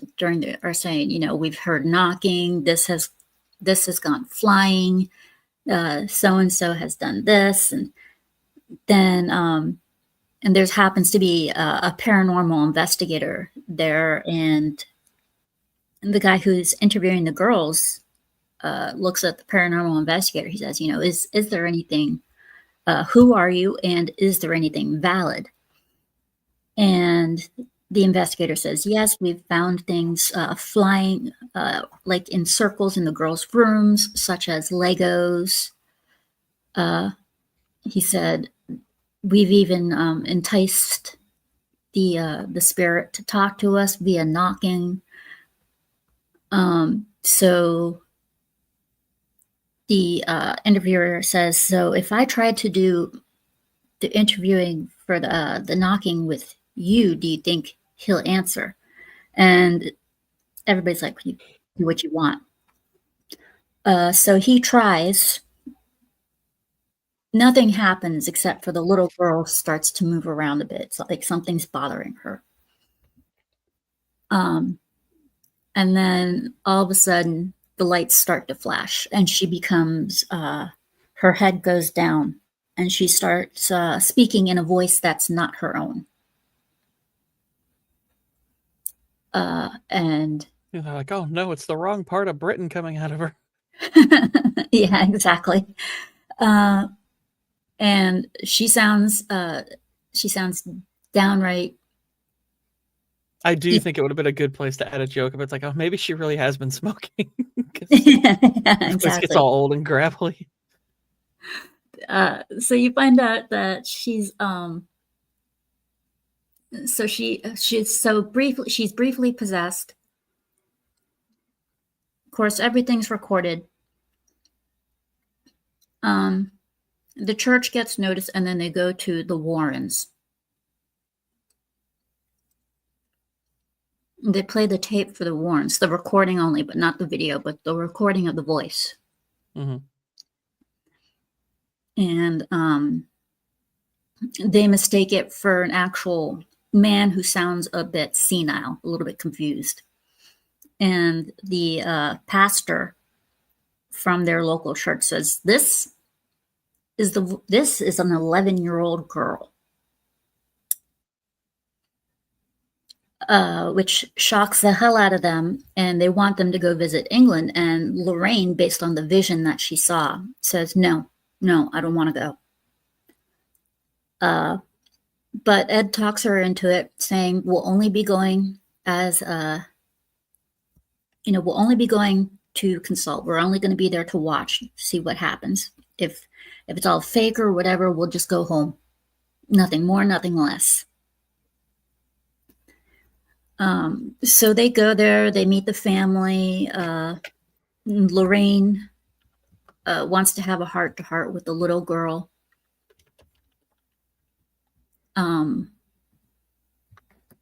are saying, we've heard knocking, this has gone flying, so and so has done this, and then and there's happens to be a paranormal investigator there, and the guy who's interviewing the girls looks at the paranormal investigator. He says, is there anything, who are you, and is there anything valid? And the investigator says, yes, we've found things flying like in circles in the girls' rooms, such as Legos. He said, we've even enticed the spirit to talk to us via knocking. So the interviewer says, so if I tried to do the interviewing for the knocking with you, do you think he'll answer? And everybody's like, you do what you want. So he tries. Nothing happens except for the little girl starts to move around a bit. It's like something's bothering her. And then all of a sudden, the lights start to flash, and she becomes, her head goes down, and she starts speaking in a voice that's not her own. And And they're like, oh no, it's the wrong part of Britain coming out of her. yeah, exactly. And she sounds downright. I do think it would have been a good place to add a joke, but it's like, oh, maybe she really has been smoking. Yeah, This exactly. gets all old and gravelly. So you find out that she's briefly possessed. Of course, everything's recorded. The church gets notice, and then they go to the Warrens. They play the tape for the Warrens, the recording only, but not the video, but the recording of the voice. Mm-hmm. And they mistake it for an actual man who sounds a bit senile, a little bit confused. And the pastor from their local church says, this is an 11-year-old girl. Which shocks the hell out of them, and they want them to go visit England. And Lorraine, based on the vision that she saw, says, no, I don't want to go. But Ed talks her into it, saying, we'll only be going we'll only be going to consult. We're only going to be there to watch, see what happens. If it's all fake or whatever, we'll just go home. Nothing more, nothing less. So they go there, they meet the family. Lorraine wants to have a heart-to-heart with the little girl. And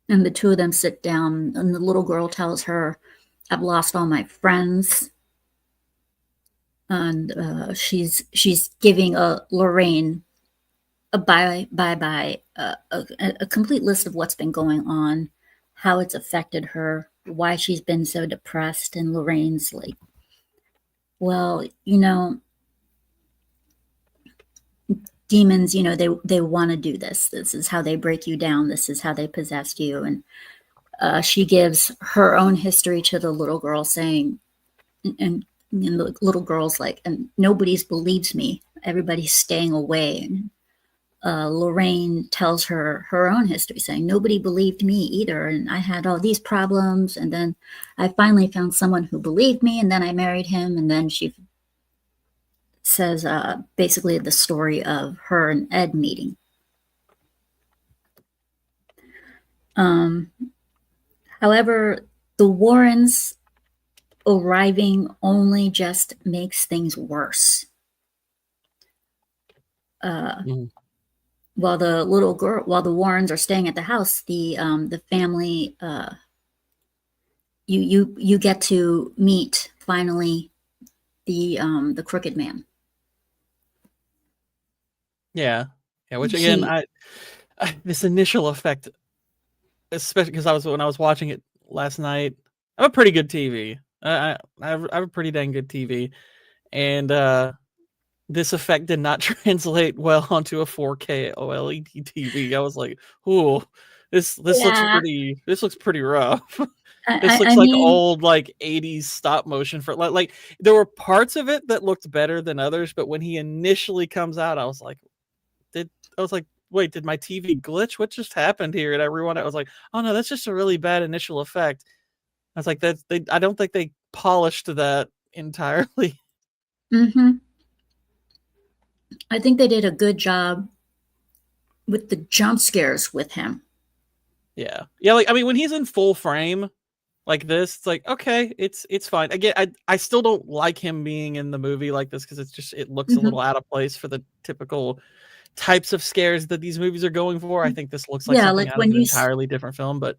the two of them sit down, and the little girl tells her, I've lost all my friends. And she's giving Lorraine a bye-bye, a complete list of what's been going on, how it's affected her, why she's been so depressed. And Lorraine's like, well, demons, they want to do this. This is how they break you down. This is how they possess you. And she gives her own history to the little girl, saying, and the little girl's like, and nobody's believes me. Everybody's staying away. And Lorraine tells her own history, saying, nobody believed me either. And I had all these problems. And then I finally found someone who believed me. And then I married him. And then she says basically the story of her and Ed meeting. However, the Warrens arriving only just makes things worse. While the Warrens are staying at the house, the family, you get to meet finally the crooked man. Yeah. Which again, I this initial effect, especially because when I was watching it last night, I have a pretty good TV. I have a pretty dang good TV, and this effect did not translate well onto a 4K OLED TV. I was like, "Ooh, this looks pretty rough." This looks like old 80s stop motion for like there were parts of it that looked better than others, but when he initially comes out, I was like, wait, did my TV glitch? What just happened here? And I rewound it. I was like, oh no, that's just a really bad initial effect. I was like, I don't think they polished that entirely. Mm-hmm. I think they did a good job with the jump scares with him. Yeah. When he's in full frame like this, it's like, okay, it's fine. Again, I still don't like him being in the movie like this because it looks a little out of place for the typical types of scares that these movies are going for. I think this looks like something out of an entirely different film, but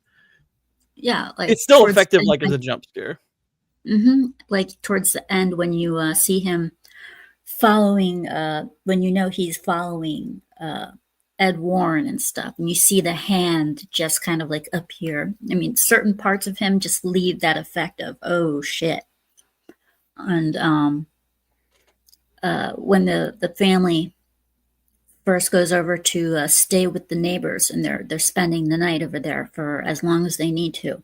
it's still effective as a jump scare. Mm-hmm. Like towards the end when you see him following, when he's following Ed Warren and stuff, and you see the hand just kind of like appear. I mean, certain parts of him just leave that effect of, oh shit. And when the family first goes over to stay with the neighbors, and they're spending the night over there for as long as they need to,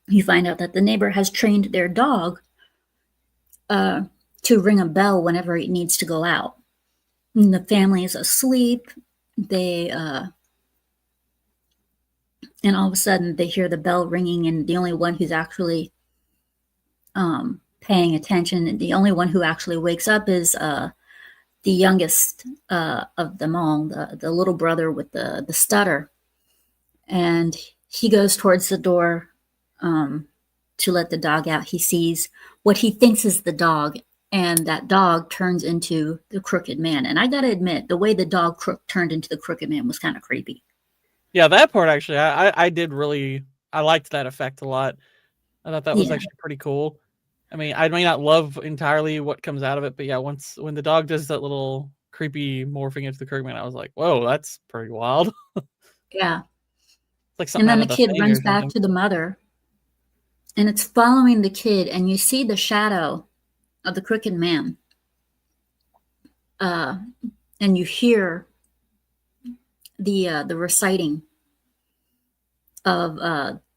you find out that the neighbor has trained their dog to ring a bell whenever it needs to go out. And the family is asleep. They and all of a sudden they hear the bell ringing, and the only one who's actually paying attention, and the only one who actually wakes up is the youngest of them all, the little brother with the stutter. And he goes towards the door to let the dog out. He sees what he thinks is the dog, and that dog turns into the Crooked Man. And I gotta admit, the way the dog turned into the Crooked Man was kind of creepy. Yeah, that part actually, I did really, I liked that effect a lot. I thought that was Yeah. actually pretty cool. I mean, I may not love entirely what comes out of it, but yeah, when the dog does that little creepy morphing into the Crooked Man, I was like, whoa, that's pretty wild. Yeah. It's like And something then out the of The kid Thing runs or back something. to the mother, and it's following the kid, and you see the shadow of the Crooked Man. And you hear the reciting of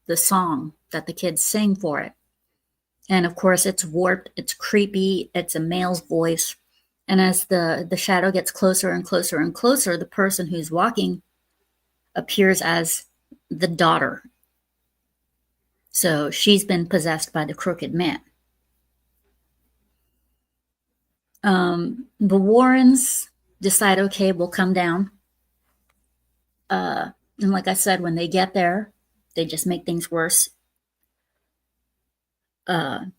the song that the kids sing for it. And of course, it's warped, it's creepy, it's a male's voice. And as the shadow gets closer and closer and closer, the person who's walking appears as the daughter. So she's been possessed by the Crooked Man. The Warrens decide, okay, we'll come down. And like I said, when they get there, they just make things worse. And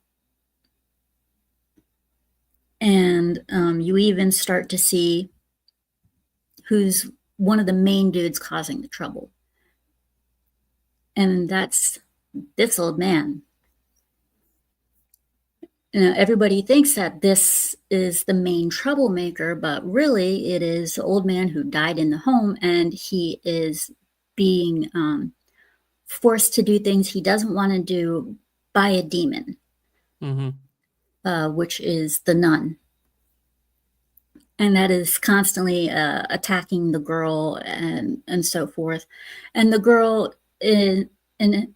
you even start to see who's one of the main dudes causing the trouble. And that's this old man. Everybody thinks that this is the main troublemaker, but really it is the old man who died in the home, and he is being forced to do things he doesn't want to do by a demon, which is the nun. And that is constantly attacking the girl and so forth. And the girl is, the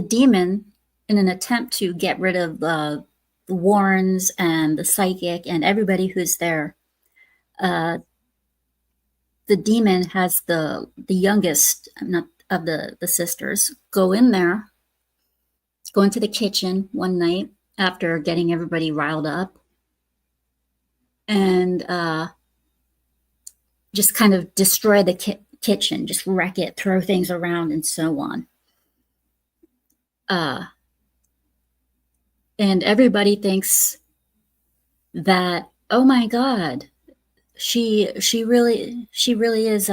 demon, in an attempt to get rid of the Warrens and the psychic and everybody who's there, the demon has the youngest of the sisters go into the kitchen one night after getting everybody riled up, and just kind of destroy the kitchen, just wreck it, throw things around, and so on. And everybody thinks that, oh my God, she really is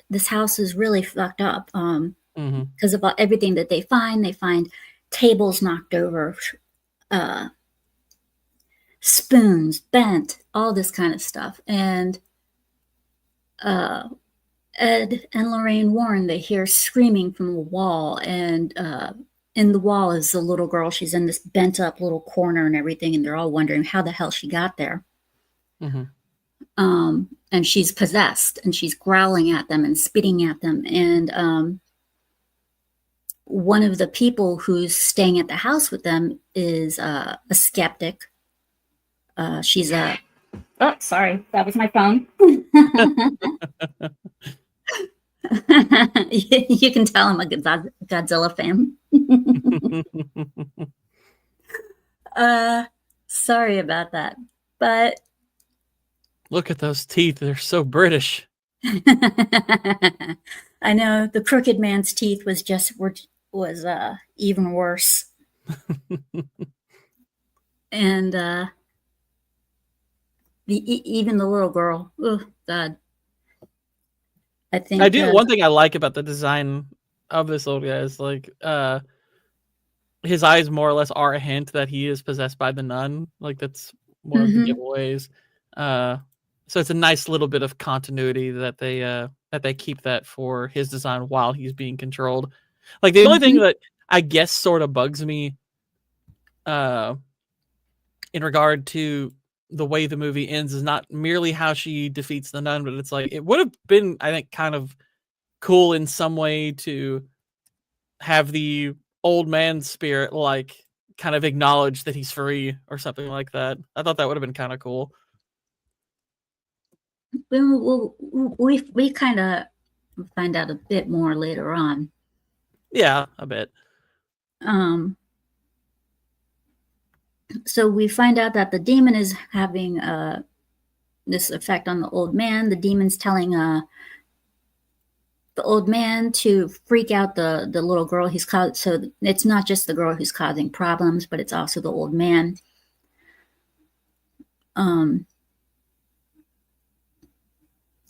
this house is really fucked up because of everything that they find. They find tables knocked over, spoons bent, all this kind of stuff. And Ed and Lorraine Warren, they hear screaming from the wall, and in the wall is the little girl. She's in this bent up little corner and everything, and they're all wondering how the hell she got there. And she's possessed, and she's growling at them and spitting at them. And one of the people who's staying at the house with them is a skeptic. She's a... Oh, sorry. That was my phone. You can tell I'm a Godzilla fan. Sorry about that. But look at those teeth. They're so British. I know the Crooked Man's teeth was even worse. And even the little girl. Oh God. I think one thing I like about the design of this old guy is like his eyes more or less are a hint that he is possessed by the nun. Like that's one of the giveaways. So it's a nice little bit of continuity that they keep that for his design while he's being controlled. Like the only thing that I guess sort of bugs me in regard to the way the movie ends is not merely how she defeats the nun, but it's like it would have been, I think, kind of cool in some way to have the old man spirit like kind of acknowledge that he's free or something like that. I thought that would have been kind of cool. We kind of find out a bit more later on. Yeah, a bit. So we find out that the demon is having this effect on the old man. The demon's telling the old man to freak out the little girl he's caused. So it's not just the girl who's causing problems, but it's also the old man.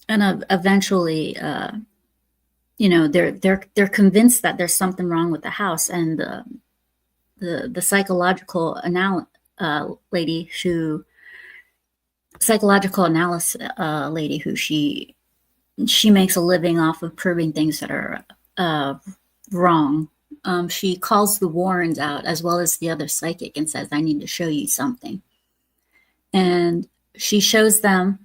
And eventually, they're convinced that there's something wrong with the house, and the psychological analysis lady who she makes a living off of proving things that are wrong. She calls the Warrens out as well as the other psychic and says, I need to show you something. And she shows them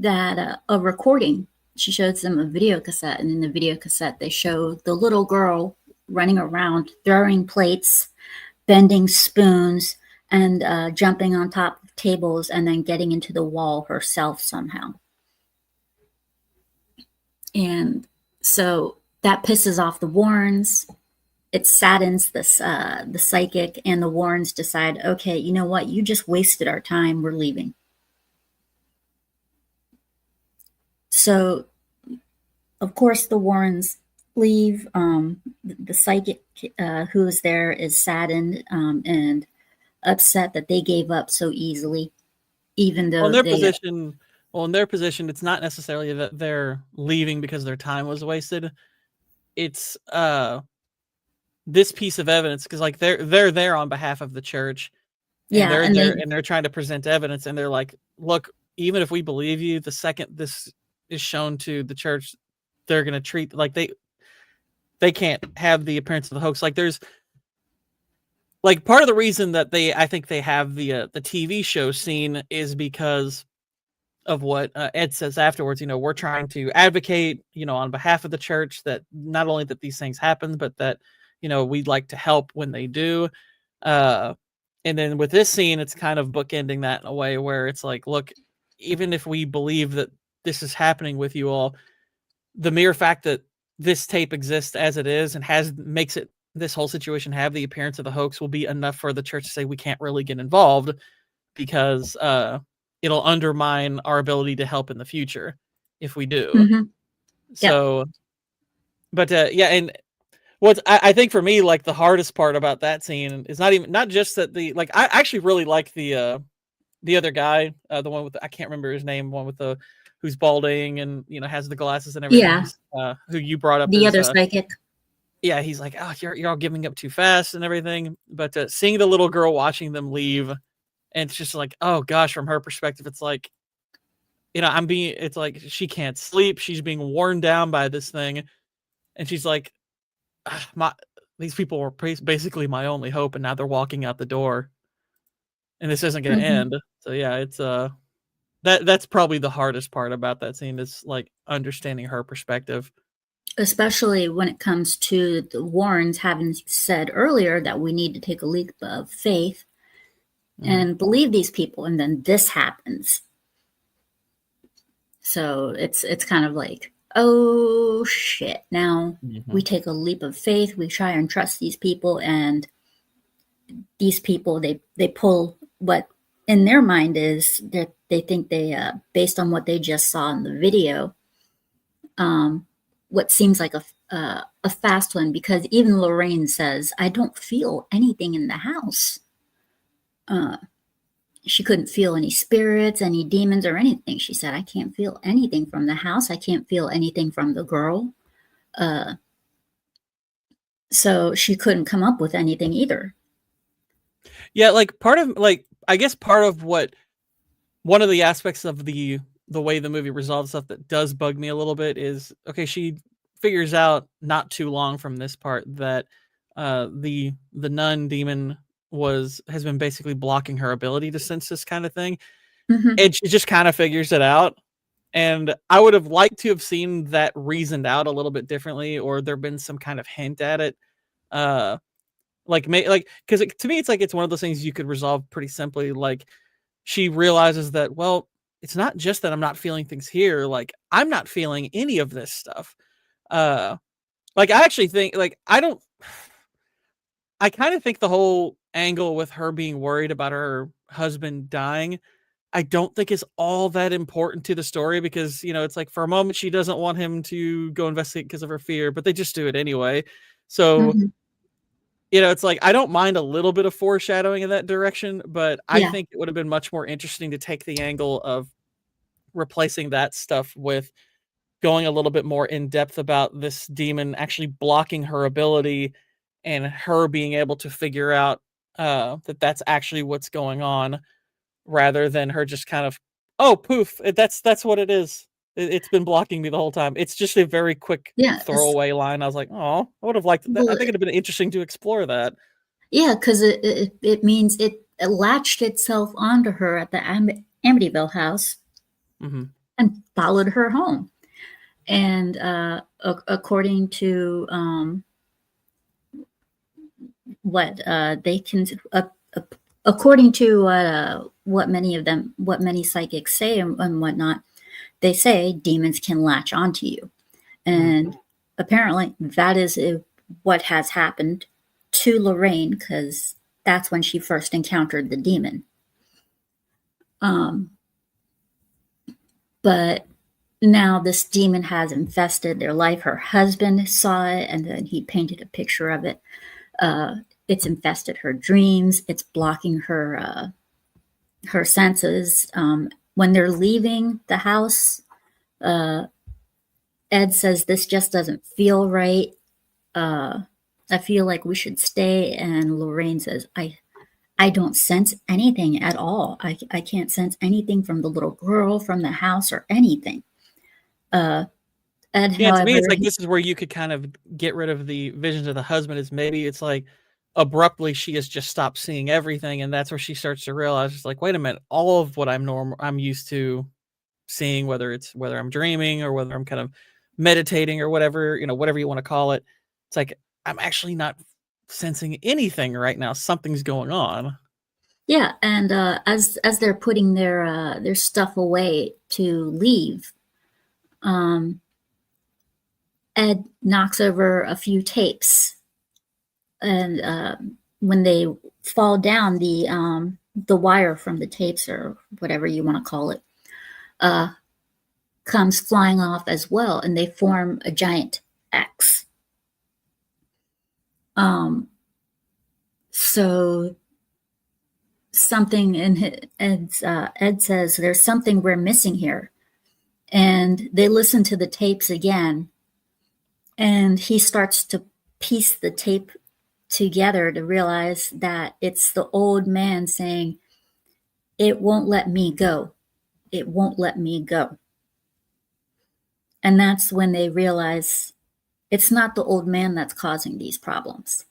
that a recording. She shows them a video cassette, and in the video cassette they show the little girl running around throwing plates, bending spoons, and jumping on top of tables, and then getting into the wall herself somehow. And so that pisses off the Warrens. It saddens the psychic, and the Warrens decide, okay, you know what? You just wasted our time. We're leaving. So, of course, the Warrens leave. The psychic who is there is saddened and upset that they gave up so easily, even though in their position, it's not necessarily that they're leaving because their time was wasted. It's this piece of evidence, because like they're there on behalf of the church, and they're trying to present evidence, and they're like, look, even if we believe you, the second this is shown to the church, they're going to treat like they can't have the appearance of the hoax. Like there's like part of the reason that I think they have the TV show scene is because of what Ed says afterwards. We're trying to advocate, on behalf of the church, that not only that these things happen, but that, we'd like to help when they do. And then with this scene, it's kind of bookending that in a way where it's like, look, even if we believe that this is happening with you all, the mere fact that this tape exists as it is and makes it, this whole situation have the appearance of the hoax, will be enough for the church to say we can't really get involved, because it'll undermine our ability to help in the future if we do. Mm-hmm. So, but and I think for me, like the hardest part about that scene is not just that I actually really like the other guy, the one with I can't remember his name, one with who's balding and has the glasses and everything. Yeah. Who you brought up? The other psychic. Yeah, he's like, oh, you're all giving up too fast and everything. But seeing the little girl watching them leave, and it's just like, oh gosh, from her perspective, it's like, it's like she can't sleep. She's being worn down by this thing, and she's like, these people were basically my only hope, and now they're walking out the door, and this isn't going to end. So yeah, it's that's probably the hardest part about that scene, is like understanding her perspective. Especially when it comes to the Warrens having said earlier that we need to take a leap of faith and believe these people, and then this happens. So it's kind of like, oh shit, now we take a leap of faith, we try and trust these people, and these people, they pull what in their mind is that they think they based on what they just saw in the video, what seems like a fast one, because even Lorraine says, I don't feel anything in the house. She couldn't feel any spirits, any demons or anything. She said, I can't feel anything from the house. I can't feel anything from the girl. So she couldn't come up with anything either. Yeah, like part of what one of the aspects of the the way the movie resolves stuff that does bug me a little bit is, okay, she figures out not too long from this part that the nun demon has been basically blocking her ability to sense this kind of thing, and she just kind of figures it out. And I would have liked to have seen that reasoned out a little bit differently, or there been some kind of hint at it. Because to me, it's like it's one of those things you could resolve pretty simply. Like, she realizes that, well, it's not just that I'm not feeling things here. Like, I'm not feeling any of this stuff. Like, I actually think, like, I kind of think the whole angle with her being worried about her husband dying, I don't think is all that important to the story, because, it's like, for a moment she doesn't want him to go investigate because of her fear, but they just do it anyway. So, it's like, I don't mind a little bit of foreshadowing in that direction, but I Yeah. think it would have been much more interesting to take the angle of replacing that stuff with going a little bit more in depth about this demon actually blocking her ability, and her being able to figure out that that's actually what's going on, rather than her just kind of, oh, poof, that's what it is. It's been blocking me the whole time. It's just a very quick Yeah. throwaway line. I was like, oh, I would have liked that. I Well, think it'd have been interesting to explore that. yeah, because it means it latched itself onto her at the Amityville house and followed her home. And according to what they can, according to what many psychics say and whatnot, they say demons can latch onto you, and apparently that is what has happened to Lorraine, because that's when she first encountered the demon. But now this demon has infested their life. Her husband saw it, and then he painted a picture of it. It's infested her dreams. It's blocking her senses. When they're leaving the house, Ed says, "This just doesn't feel right. I feel like we should stay." And Lorraine says, I don't sense anything at all. I can't sense anything from the little girl, from the house, or anything. Ed, Yeah, to me, it's however, like, this is where you could kind of get rid of the visions of the husband, is maybe it's like abruptly she has just stopped seeing everything, and that's where she starts to realize, it's like, wait a minute, all of what I'm used to seeing, whether I'm dreaming or whether I'm kind of meditating or whatever, whatever you want to call it, it's like, I'm actually not sensing anything right now. Something's going on. yeah, and as they're putting their stuff away to leave, Ed knocks over a few tapes, and when they fall down, the wire from the tapes, or whatever you want to call it, comes flying off as well, and they form a giant X. So something in Ed says, there's something we're missing here. And they listen to the tapes again, and he starts to piece the tape together to realize that it's the old man saying, "It won't let me go. It won't let me go." And that's when they realize it's not the old man that's causing these problems.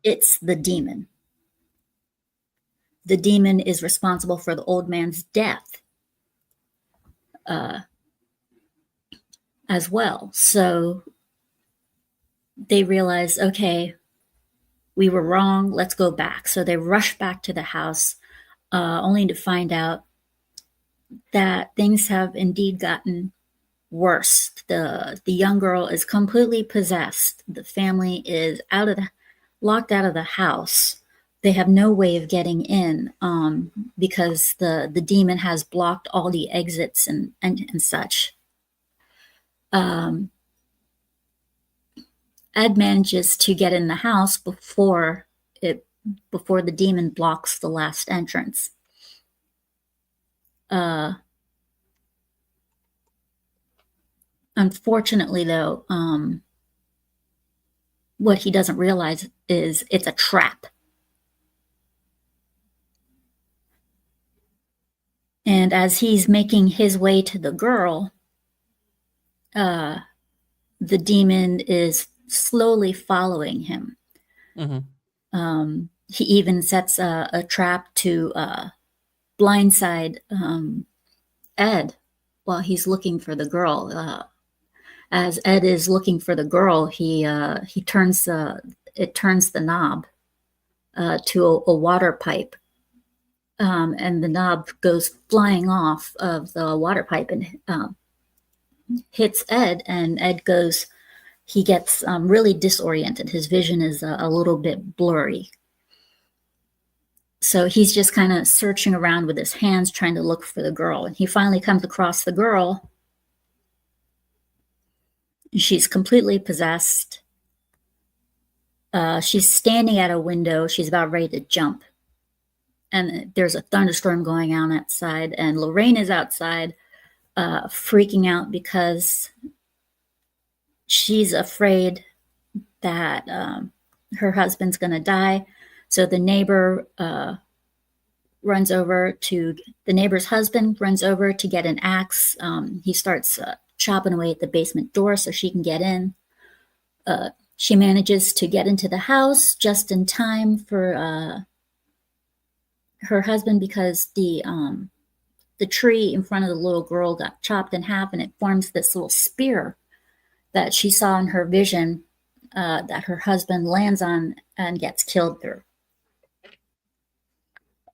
It's the demon. The demon is responsible for the old man's death as well. So they realize, okay, we were wrong. Let's go back. So they rush back to the house, only to find out that things have indeed gotten worse. The young girl is completely possessed. The family is locked out of the house. They have no way of getting in, because the demon has blocked all the exits and such. Ed manages to get in the house before the demon blocks the last entrance. Unfortunately, though, what he doesn't realize is it's a trap. And as he's making his way to the girl, the demon is slowly following him. He even sets a trap to blindside Ed while he's looking for the girl. As Ed is looking for the girl, he turns the knob to a water pipe, and the knob goes flying off of the water pipe and hits Ed, and Ed goes. He gets really disoriented. His vision is a little bit blurry. So he's just kind of searching around with his hands trying to look for the girl. And he finally comes across the girl. She's completely possessed. She's standing at a window. She's about ready to jump. And there's a thunderstorm going on outside. And Lorraine is outside freaking out because she's afraid that her husband's going to die. So the neighbor's husband runs over to get an axe. He starts chopping away at the basement door so she can get in. She manages to get into the house just in time for her husband, because the tree in front of the little girl got chopped in half, and it forms this little spear that she saw in her vision that her husband lands on and gets killed through.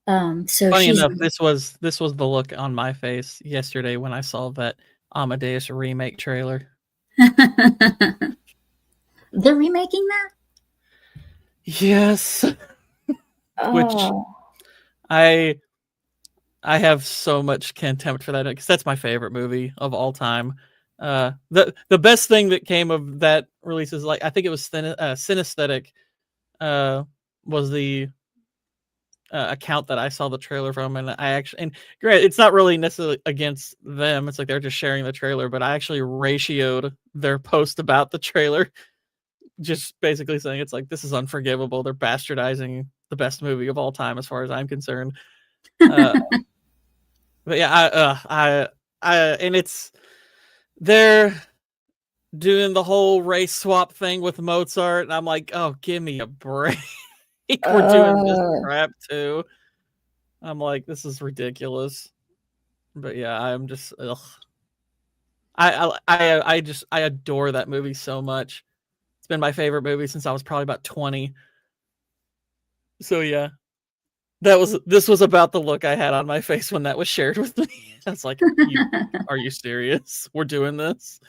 So funny enough, this was the look on my face yesterday when I saw that Amadeus remake trailer. They're remaking that? Yes. Which I have so much contempt for that, because that's my favorite movie of all time. The best thing that came of that release is, like, I think it was Synesthetic was the account that I saw the trailer from, and great, it's not really necessarily against them, it's like they're just sharing the trailer, but I actually ratioed their post about the trailer, just basically saying it's like, this is unforgivable, they're bastardizing the best movie of all time as far as I'm concerned. But yeah, and they're doing the whole race swap thing with Mozart, and I'm like, oh, give me a break. We're doing this crap too. I'm like, this is ridiculous. But yeah, I'm just, ugh. I adore that movie so much. It's been my favorite movie since I was probably about 20. So yeah, this was about the look I had on my face when that was shared with me. I was like, are you serious? We're doing this?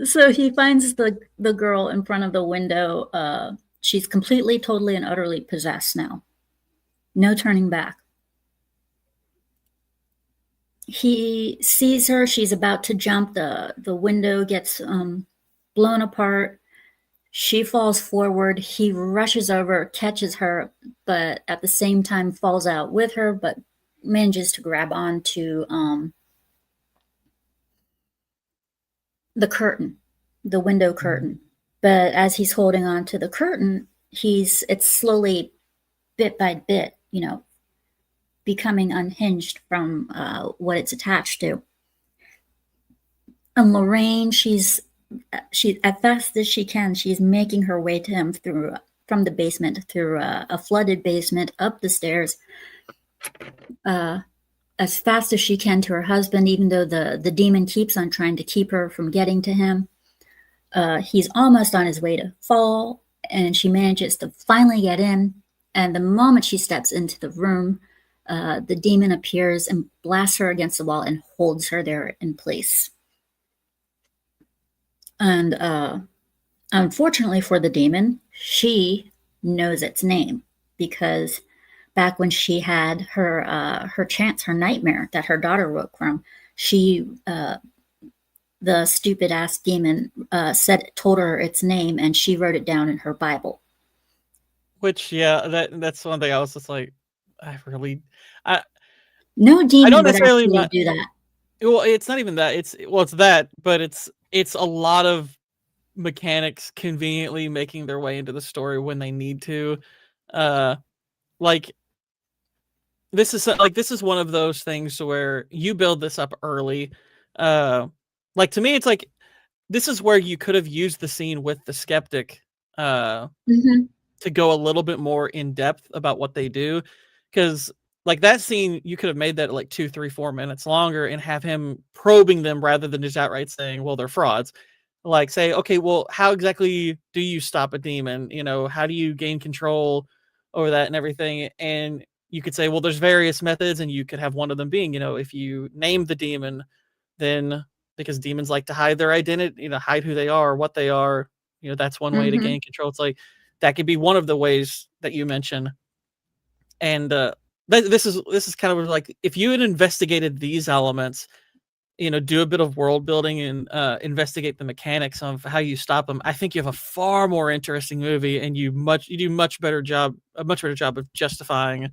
So he finds the girl in front of the window. She's completely, totally, and utterly possessed now. No turning back. He sees her. She's about to jump. The window gets blown apart. She falls forward. He rushes over, catches her, but at the same time falls out with her, but manages to grab onto the curtain, the window curtain. But as he's holding on to the curtain, it's slowly, bit by bit, becoming unhinged from what it's attached to. And Lorraine, she's as fast as she can, she's making her way to him from the basement, through a flooded basement, up the stairs, as fast as she can to her husband, even though the demon keeps on trying to keep her from getting to him. He's almost on his way to fall, and she manages to finally get in. And the moment she steps into the room, the demon appears and blasts her against the wall and holds her there in place. And unfortunately for the demon, she knows its name, because back when she had her chance, her nightmare that her daughter woke from, the stupid ass demon told her its name, and she wrote it down in her Bible. Which, yeah, that's one thing I was just like, no demon I don't would necessarily actually do that. Well, it's not even that. It's that, but it's a lot of mechanics conveniently making their way into the story when they need to. Like this is one of those things where you build this up early. Like to me, it's like this is where you could have used the scene with the skeptic Mm-hmm. to go a little bit more in depth about what they do, because like that scene, you could have made that like 2, 3, 4 minutes longer and have him probing them rather than just outright saying, well, they're frauds. Like say, okay, well, how exactly do you stop a demon? You know, how do you gain control over that and everything? And you could say, well, there's various methods, and you could have one of them being, you know, if you name the demon, then because demons like to hide their identity, you know, hide who they are, what they are, you know, that's one way to Mm-hmm. gain control. It's like that could be one of the ways that you mention. And this is kind of like if you had investigated these elements, you know, do a bit of world building and investigate the mechanics of how you stop them, I think you have a far more interesting movie, and you do a much better job of justifying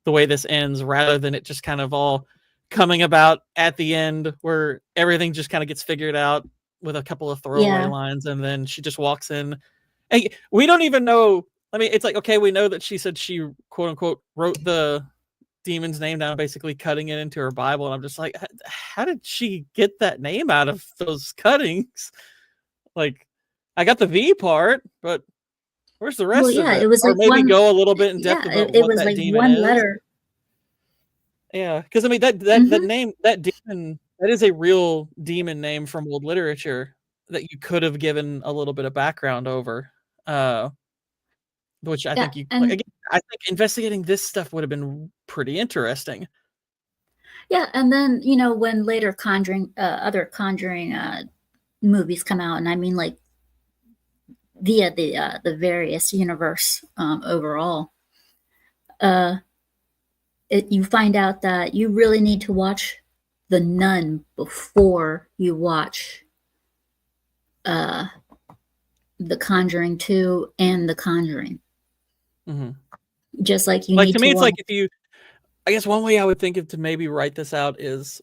the way this ends, rather than it just kind of all coming about at the end where everything just kind of gets figured out with a couple of throwaway Yeah. lines, and then she just walks in. And we don't even know. I mean, it's like, okay, we know that she said she quote unquote wrote the demon's name down, basically cutting it into her Bible. And I'm just like, how did she get that name out of those cuttings? Like, I got the V part, but where's the Well, rest of yeah, it? it was Or like maybe one. go a little bit in depth Yeah, about it what was that like demon one is. letter. Yeah, because I mean that Mm-hmm. name, that demon, that is a real demon name from old literature that you could have given a little bit of background over. Which I Yeah, think and again, I think investigating this stuff would have been pretty interesting. yeah, and then when later other Conjuring movies come out, and I mean like via the various universe overall, uh, you find out that you really need to watch The Nun before you watch uh, The Conjuring 2 and The Conjuring. Mm-hmm. Just like you Like need to to me, it's watch. like I guess one way I would think of to maybe write this out is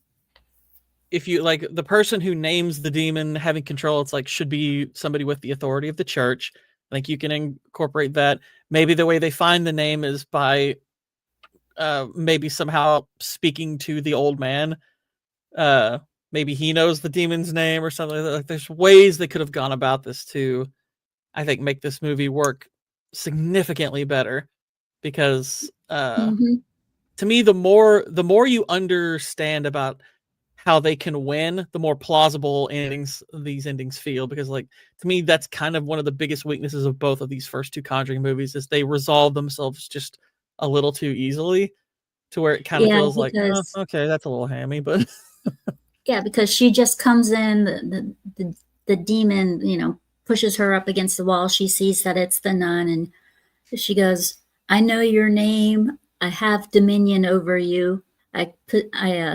if you like the person who names the demon having control, it's like should be somebody with the authority of the church. Like you can incorporate that. Maybe the way they find the name is by maybe somehow speaking to the old man. Uh, Maybe he knows the demon's name or something like that. Like there's ways they could have gone about this to, I think, make this movie work significantly better. Because Mhm. to me, the more you understand about how they can win, the more plausible these endings feel. Because like to me, that's kind of one of the biggest weaknesses of both of these first two Conjuring movies is they resolve themselves just a little too easily to where it kind of Yeah, feels like, oh, because okay, that's a little hammy, but she just comes in, the demon, pushes her up against the wall. She sees that it's the nun, and she goes, "I know your name. I have dominion over you. I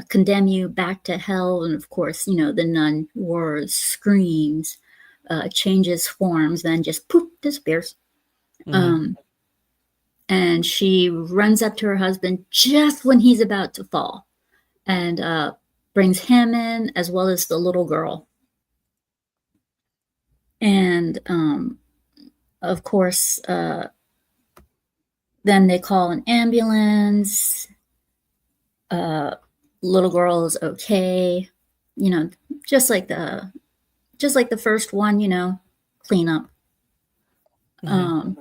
condemn you back to hell." And of course, the nun roars, screams, changes forms, then just poof, disappears. Mhm. Um, and she runs up to her husband just when he's about to fall, and brings him in as well as the little girl. And of course, then they call an ambulance. uh, Little girl is okay, you know, just like the first one, clean up. Mhm. Um,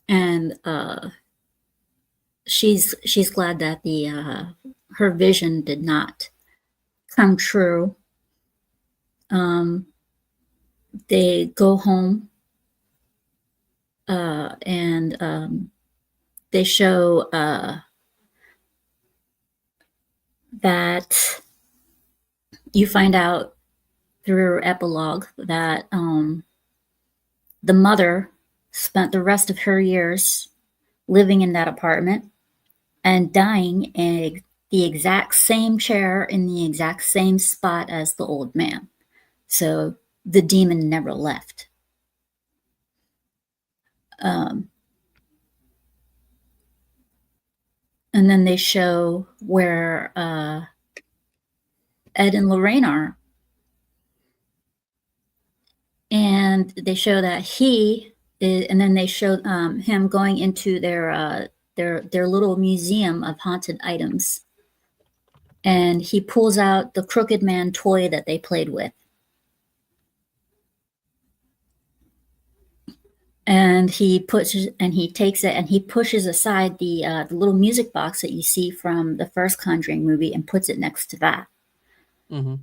and she's glad that the her vision did not come true. Um, they go home, and they show that you find out through epilogue that the mother spent the rest of her years living in that apartment and dying in the exact same chair in the exact same spot as the old man. So the demon never left. Um, and then they show where Ed and Lorraine are. And they show that and then they show him going into their their little museum of haunted items. And he pulls out the Crooked Man toy that they played with. And he takes it and he pushes aside the little music box that you see from the first Conjuring movie and puts it next to that. Mm-hmm.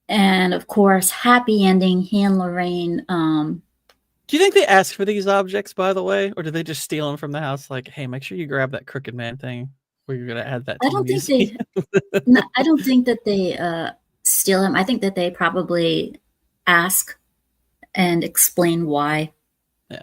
And of course, happy ending. He and Lorraine. Do you think they ask for these objects, by the way, or do they just steal them from the house? Like, hey, make sure you grab that Crooked Man thing, or you're gonna add that to the museum. No, I don't think that they steal him. I think that they probably ask and explain why.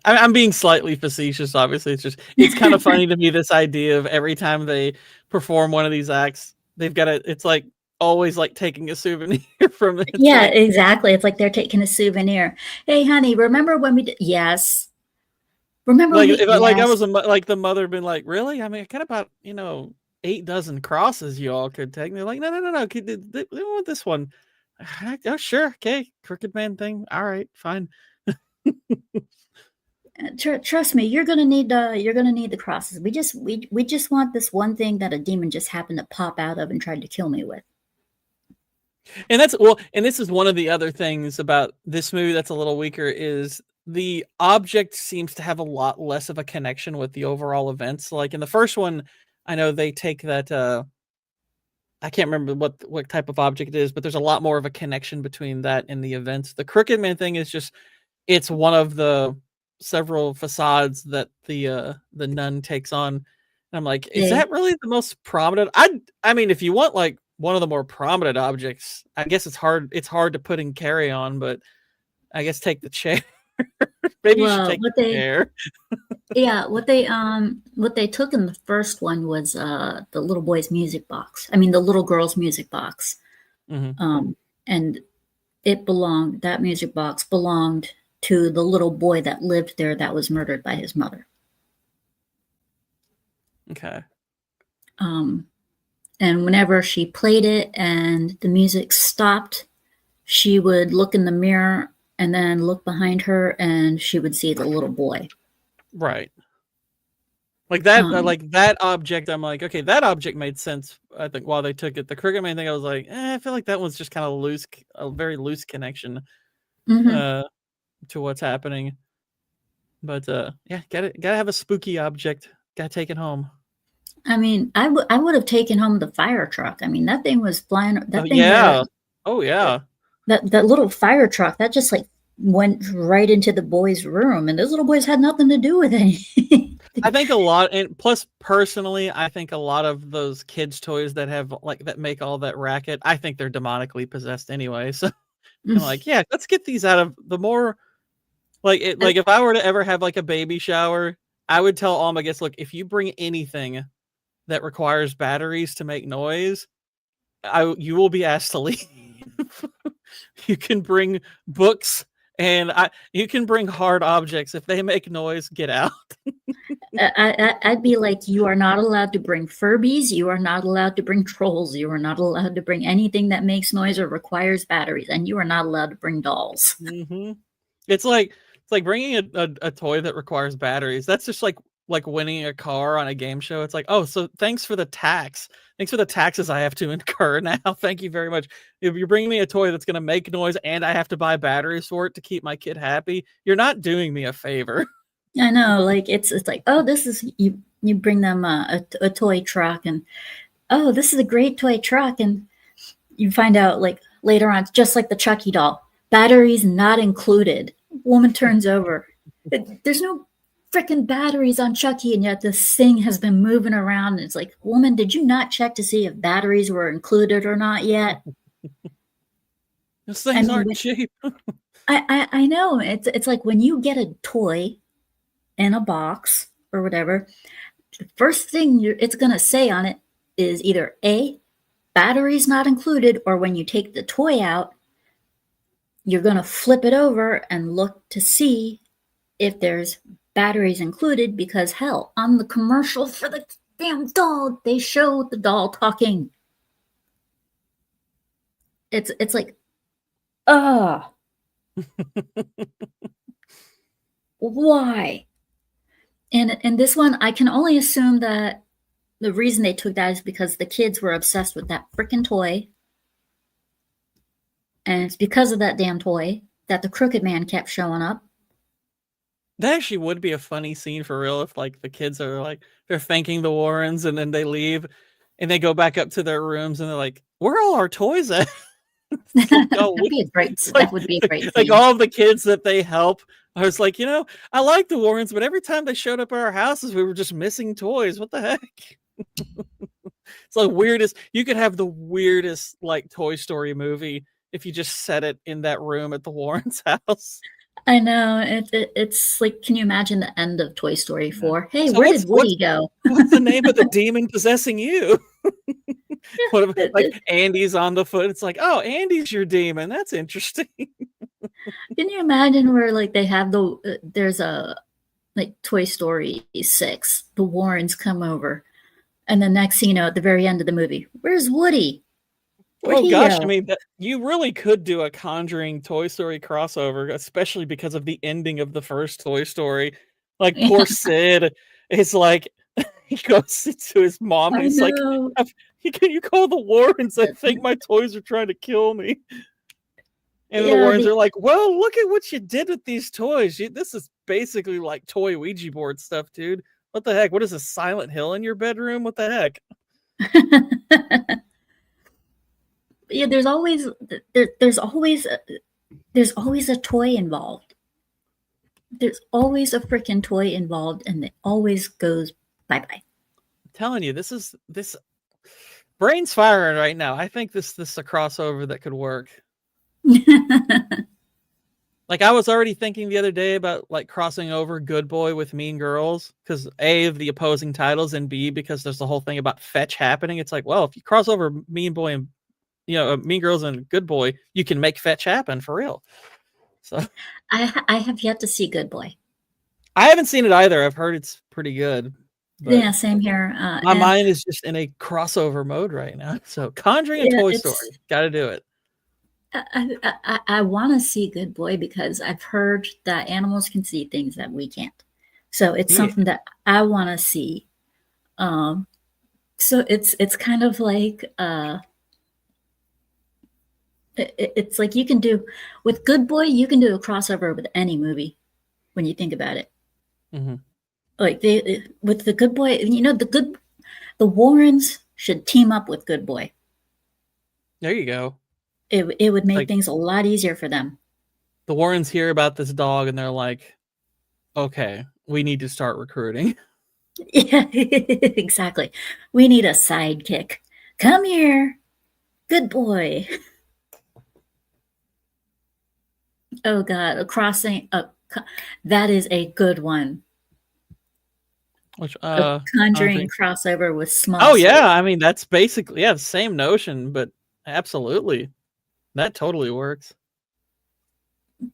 I'm being slightly facetious, obviously. It's kind of funny to me, this idea of every time they perform one of these acts, they've got it's like always like taking a souvenir from it. Yeah, exactly. It's like they're taking a souvenir. Hey, honey, remember when we did? Yes. Remember like, yes. like I was like the mother been like, really? I mean, I kind of about 8 dozen crosses you all could take. And they're like, no, they want this one. Oh, sure, okay, Crooked Man thing. All right, fine. Trust me, you're gonna need the crosses. We just want this one thing that a demon just happened to pop out of and tried to kill me with. And and this is one of the other things about this movie that's a little weaker, is the object seems to have a lot less of a connection with the overall events. Like in the first one, I know they take that I can't remember what type of object it is, but there's a lot more of a connection between that and the events. The Crooked Man thing is just, it's one of the several facades that the nun takes on. And I'm like, is that really the most prominent? I mean, if you want like one of the more prominent objects, I guess it's hard to put in Carry On, but I guess take the chair. Maybe you should take the chair. Yeah, what they took in the first one was the little boy's music box. I mean, the little girl's music box. Mm-hmm. And that music box belonged to the little boy that lived there that was murdered by his mother. Okay. And whenever she played it and the music stopped, she would look in the mirror and then look behind her and she would see the little boy. Right. Like that, like that object, I'm like, okay, that object made sense, I think, while they took it. The Crooked Man thing, I was like, I feel like that one's just kind of loose, a very loose connection to what's happening. But yeah, gotta have a spooky object. Gotta take it home. I mean, I would have taken home the fire truck. I mean, that thing was flying. That thing, yeah. Oh yeah. That little fire truck that just like went right into the boys' room, and those little boys had nothing to do with it. I think a lot, and plus personally, I think a lot of those kids' toys that have that make all that racket, I think they're demonically possessed anyway. So I'm like, yeah, let's get these out of the more like if I were to ever have like a baby shower, I would tell all my guests, look, if you bring anything that requires batteries to make noise, you will be asked to leave. You can bring books and you can bring hard objects. If they make noise, get out. I'd be like, you are not allowed to bring Furbies. You are not allowed to bring trolls. You are not allowed to bring anything that makes noise or requires batteries. And you are not allowed to bring dolls. Mm-hmm. It's like bringing a toy that requires batteries. That's just like winning a car on a game show. It's like, oh, so thanks for the tax. Thanks for the taxes I have to incur now. Thank you very much. If you're bringing me a toy that's going to make noise and I have to buy batteries for it to keep my kid happy, you're not doing me a favor. I know, like it's like, oh, this is you bring them a toy truck, and oh, this is a great toy truck, and you find out like later on, just like the Chucky doll, batteries not included. Woman turns over. There's no freaking batteries on Chucky, and yet this thing has been moving around. And it's like, woman, did you not check to see if batteries were included or not yet? Those things aren't cheap. I know. It's like when you get a toy in a box or whatever, the first thing it's going to say on it is either A, batteries not included, or when you take the toy out, you're going to flip it over and look to see if there's batteries included, because hell, on the commercial for the damn doll, they show the doll talking. It's like, why? And in this one, I can only assume that the reason they took that is because the kids were obsessed with that freaking toy. And it's because of that damn toy that the Crooked Man kept showing up. That actually would be a funny scene for real if like the kids are like they're thanking the Warrens and then they leave and they go back up to their rooms and they're like, "Where are all our toys at?" It's like, oh, That'd be a great. like, That would be a great like scene. all of the kids that they help. I was like, I like the Warrens, but every time they showed up at our houses, we were just missing toys. What the heck? It's like weirdest. You could have the weirdest like Toy Story movie if you just set it in that room at the Warrens' house. I know. It's like, can you imagine the end of Toy Story 4? Hey, So where did Woody go? What's the name of the demon possessing you? What if, like Andy's on the foot? It's like, oh, Andy's your demon. That's interesting. Can you imagine where like they have there's a like Toy Story 6, the Warrens come over, and the next thing you know, at the very end of the movie, where's Woody? Where'd Oh he gosh, go? I mean, you really could do a Conjuring Toy Story crossover, especially because of the ending of the first Toy Story. Like poor Sid is like he goes to his mom and I he's like, know. "Can you call the Warrens? I think my toys are trying to kill me." And the Yeah, Warrens are like, "Well, look at what you did with these toys. This is basically like toy Ouija board stuff, dude. What the heck? What is a Silent Hill in your bedroom? What the heck?" yeah, there's always there's always a toy involved. There's always a freaking toy involved, and it always goes bye-bye. I'm telling you, this brain's firing right now. I think this is a crossover that could work. Like I was already thinking the other day about like crossing over Good Boy with Mean Girls because A, of the opposing titles, and B, because there's the whole thing about fetch happening. It's like, well, if you cross over Mean Boy and Mean Girls and Good Boy, you can make fetch happen for real. So I have yet to see Good Boy. I haven't seen it either. I've heard it's pretty good. Yeah, same here. My mind is just in a crossover mode right now. So Conjuring and Toy Story, got to do it. I want to see Good Boy because I've heard that animals can see things that we can't. So it's something that I want to see. So it's kind of like it's like you can do with Good Boy, you can do a crossover with any movie when you think about it. Mm-hmm. Like with the Good Boy, the Warrens should team up with Good Boy. There you go. It would make things a lot easier for them. The Warrens hear about this dog and they're like, okay, we need to start recruiting. Yeah, exactly. We need a sidekick. Come here. Good boy. Oh God, a crossing. That is a good one. Which a Conjuring crossover with Small. Oh yeah, I mean that's basically the same notion, but absolutely, that totally works.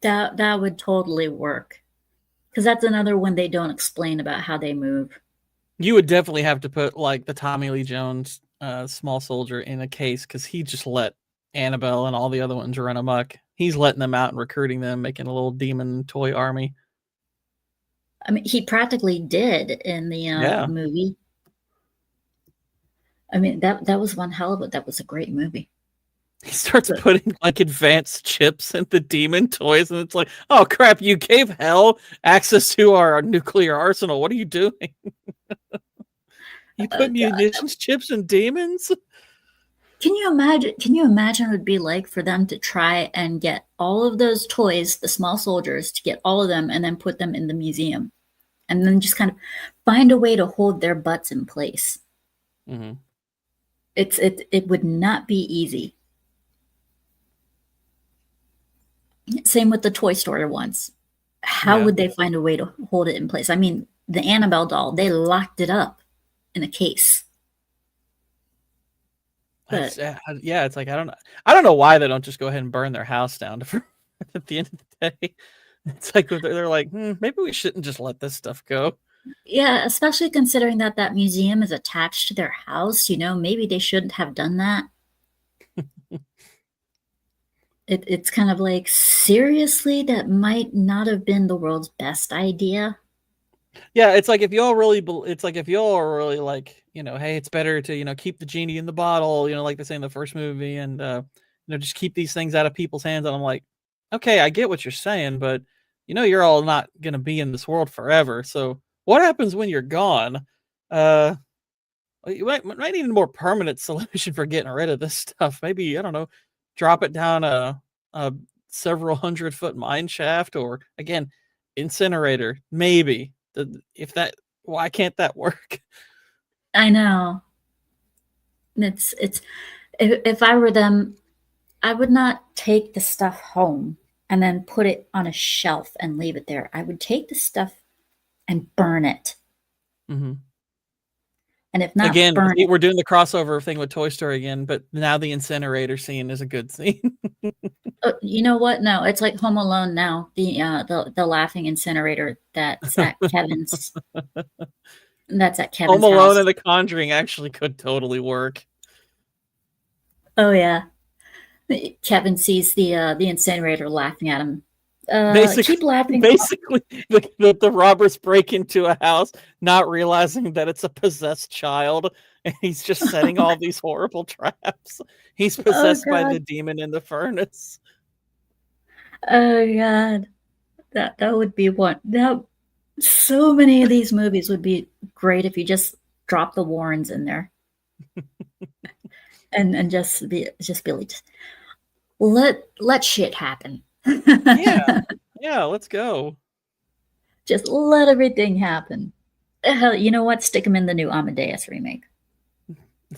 That would totally work, because that's another one they don't explain about how they move. You would definitely have to put like the Tommy Lee Jones small soldier in a case because he just let Annabelle and all the other ones run amok. He's letting them out and recruiting them, making a little demon toy army. I mean, he practically did in the movie. I mean, that was one hell of it. That was a great movie. He starts putting like advanced chips in the demon toys, and it's like, oh crap! You gave hell access to our nuclear arsenal. What are you doing? You put munitions chips in demons? Can you imagine? Can you imagine what it'd be like for them to try and get all of those toys, the small soldiers, to get all of them and then put them in the museum, and then just kind of find a way to hold their butts in place? Mm-hmm. It would not be easy. Same with the Toy Story ones. How would they find a way to hold it in place? I mean, the Annabelle doll, they locked it up in a case. But, it's like I don't know why they don't just go ahead and burn their house down at the end of the day. It's like they're like, maybe we shouldn't just let this stuff go. Yeah, especially considering that museum is attached to their house. Maybe they shouldn't have done that. It's kind of like, seriously, that might not have been the world's best idea. Yeah, it's like if y'all really, it's like if y'all are really like, hey, it's better to, keep the genie in the bottle, like they say in the first movie, and just keep these things out of people's hands. And I'm like, okay, I get what you're saying, but you're all not gonna be in this world forever. So what happens when you're gone? Uh, you might need a more permanent solution for getting rid of this stuff. Maybe, I don't know, drop it down a several 100-foot mine shaft, or again, incinerator. Maybe if that, why can't that work? I know. It's if I were them, I would not take the stuff home and then put it on a shelf and leave it there. I would take the stuff and burn it. Mm-hmm. And if not Again, burn it, we're doing the crossover thing with Toy Story again, but now the incinerator scene is a good scene. you know what? No, it's like Home Alone now. The laughing incinerator that's at Kevin's. That's at Home Kevin's Alone house. and The Conjuring actually could totally work. Oh yeah, Kevin sees the incinerator laughing at him. Keep laughing. Basically, the robbers break into a house, not realizing that it's a possessed child, and he's just setting all these horrible traps. He's possessed by the God. demon in the furnace. Oh God, that would be one. That so many of these movies would be great if you just drop the Warrens in there, and just like, let shit happen. Yeah, let's go. Just let everything happen. Hell, you know what? Stick them in the new Amadeus remake.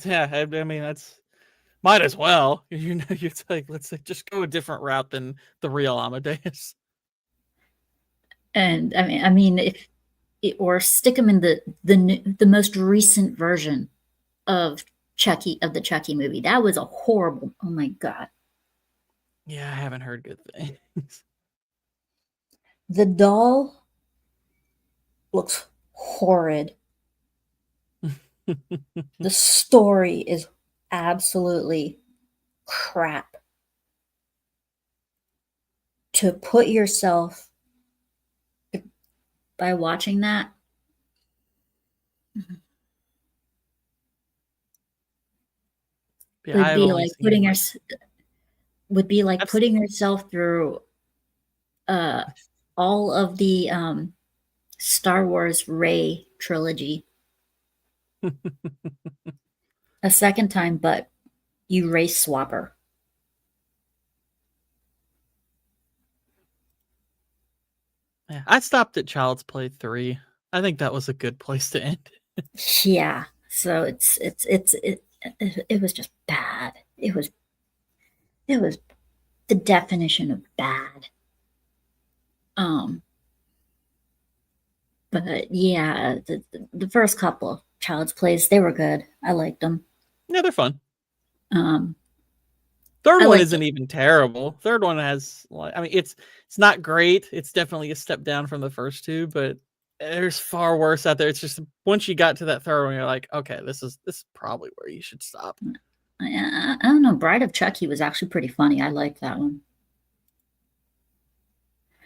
Yeah, I mean that's might as well. It's like let's just go a different route than the real Amadeus. And I mean, or stick them in the most recent version of the Chucky movie. That was a horrible. Oh my God. Yeah, I haven't heard good things. The doll looks horrid. The story is absolutely crap. To put yourself by watching that, Yeah, would I've be only like seen putting yourself through all of the Star Wars Rey trilogy a second time, but you race swapper. Yeah, I stopped at Child's Play 3. I think that was a good place to end. Yeah. So it was just bad. It was the definition of bad. But yeah, the first couple of Child's Plays, they were good. I liked them. Yeah, they're fun. Um, Third I one liked isn't even terrible. Third one has like, I mean, it's not great. It's definitely a step down from the first two, but there's far worse out there. It's just once you got to that third one, you're like, okay, this is probably where you should stop. I don't know. Bride of Chucky was actually pretty funny. I liked that one.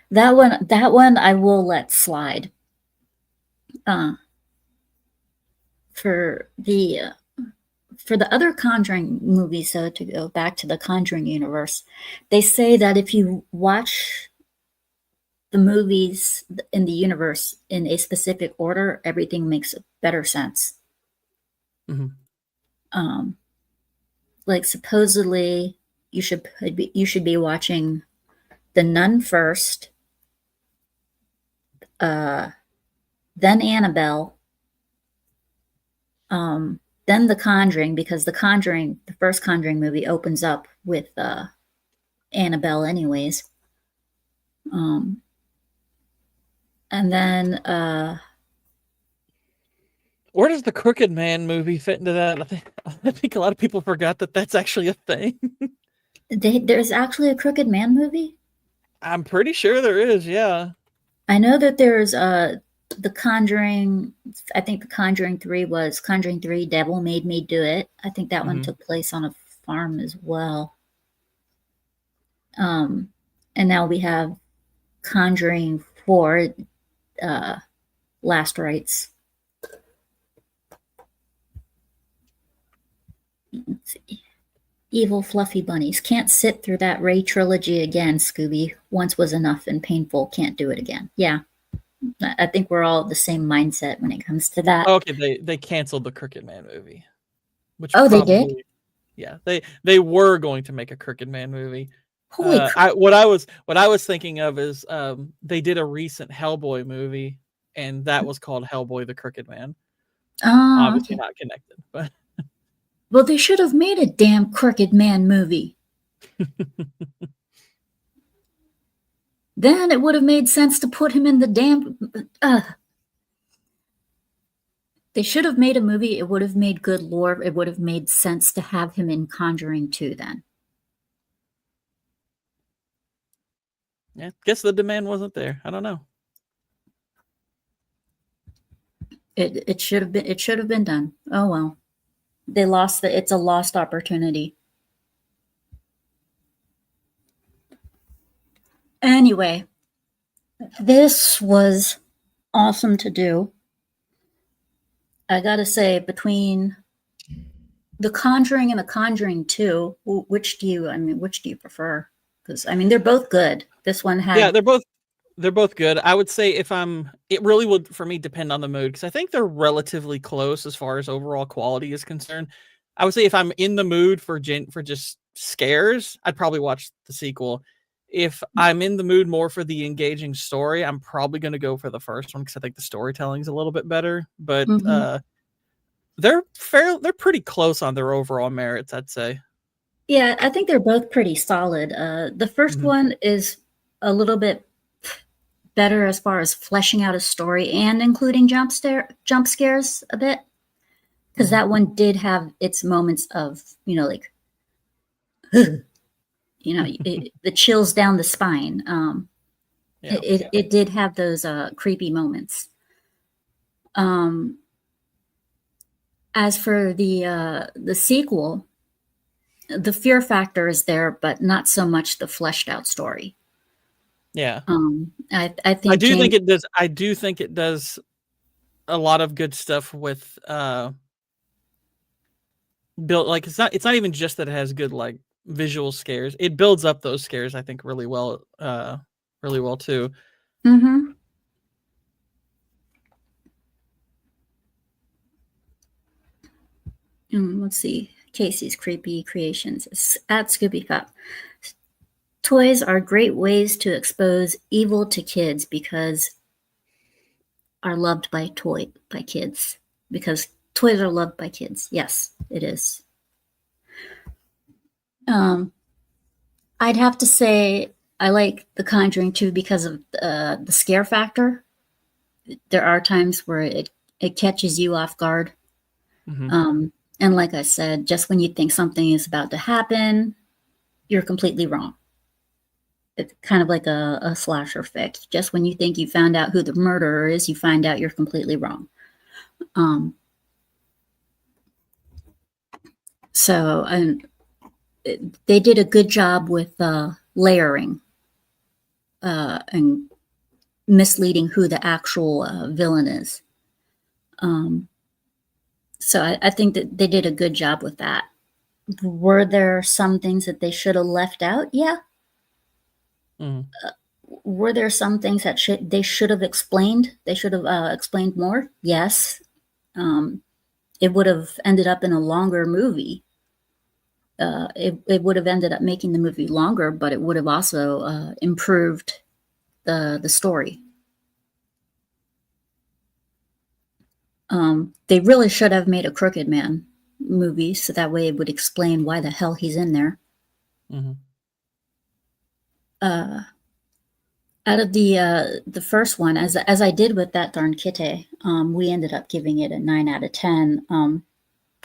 That one I will let slide. For the other Conjuring movies, so to go back to the Conjuring universe, they say that if you watch the movies in the universe in a specific order, everything makes better sense. Mm-hmm. Like supposedly you should be watching The Nun first, then Annabelle, then The Conjuring, because the first Conjuring movie opens up with Annabelle anyways. And then where does the Crooked Man movie fit into that? I think a lot of people forgot that that's actually a thing. there's actually a Crooked Man movie? I'm pretty sure there is, yeah. I know that there's The Conjuring. I think The Conjuring 3 was Conjuring 3 Devil Made Me Do It. I think that one took place on a farm as well. And now we have Conjuring 4, last rites. Let's see. Evil fluffy bunnies. Can't sit through that Ray trilogy again, Scooby. Once was enough and painful. Can't do it again. Yeah. I think we're all the same mindset when it comes to that. Okay, they canceled the Crooked Man movie. Which they did? Yeah, they were going to make a Crooked Man movie. Holy crap. What I was thinking of is they did a recent Hellboy movie, and that was called Hellboy the Crooked Man. Obviously Okay. not connected, but Well, they should have made a damn Crooked Man movie. Then it would have made sense to put him in the damn. They should have made a movie. It would have made good lore. It would have made sense to have him in Conjuring 2 then. yeah, guess the demand wasn't there. I don't know. It should have been done. Oh well. They lost it's a lost opportunity. Anyway, this was awesome to do. I gotta say, between The Conjuring and The Conjuring 2, which do you prefer? Because they're both good. This one had Yeah, they're both good. I would say it really would for me depend on the mood, because I think they're relatively close as far as overall quality is concerned. I would say if I'm in the mood for just scares, I'd probably watch the sequel. If I'm in the mood more for the engaging story, I'm probably going to go for the first one because I think the storytelling's a little bit better. But they're pretty close on their overall merits, I'd say. Yeah, I think they're both pretty solid. The first one is a little bit better as far as fleshing out a story and including jump scares a bit, because that one did have its moments of like the chills down the spine. It did have those creepy moments. As for the sequel, the fear factor is there, but not so much the fleshed out story. Yeah. I think I do think it does. I do think it does a lot of good stuff with build. Like it's not even just that it has good like visual scares. It builds up those scares, I think, really well too. Mm-hmm. Let's see. Casey's Creepy Creations at Scoobypup. Toys are great ways to expose evil to kids because are loved by kids. Because toys are loved by kids. Yes, it is. I'd have to say I like The Conjuring 2 because of the scare factor. There are times where it catches you off guard. And like I said, just when you think something is about to happen, you're completely wrong. It's kind of like a slasher fix. Just when you think you found out who the murderer is, you find out you're completely wrong. They did a good job with layering and misleading who the actual villain is. So I think that they did a good job with that. Were there some things that they should have left out? Yeah. Were there some things that they should have explained? They should have explained more? Yes. It would have ended up in a longer movie. It would have ended up making the movie longer, but it would have also improved the story. They really should have made a Crooked Man movie, so that way it would explain why the hell he's in there. Out of the first one, as I did with that darn Kitty, we ended up giving it a 9 out of 10. Oh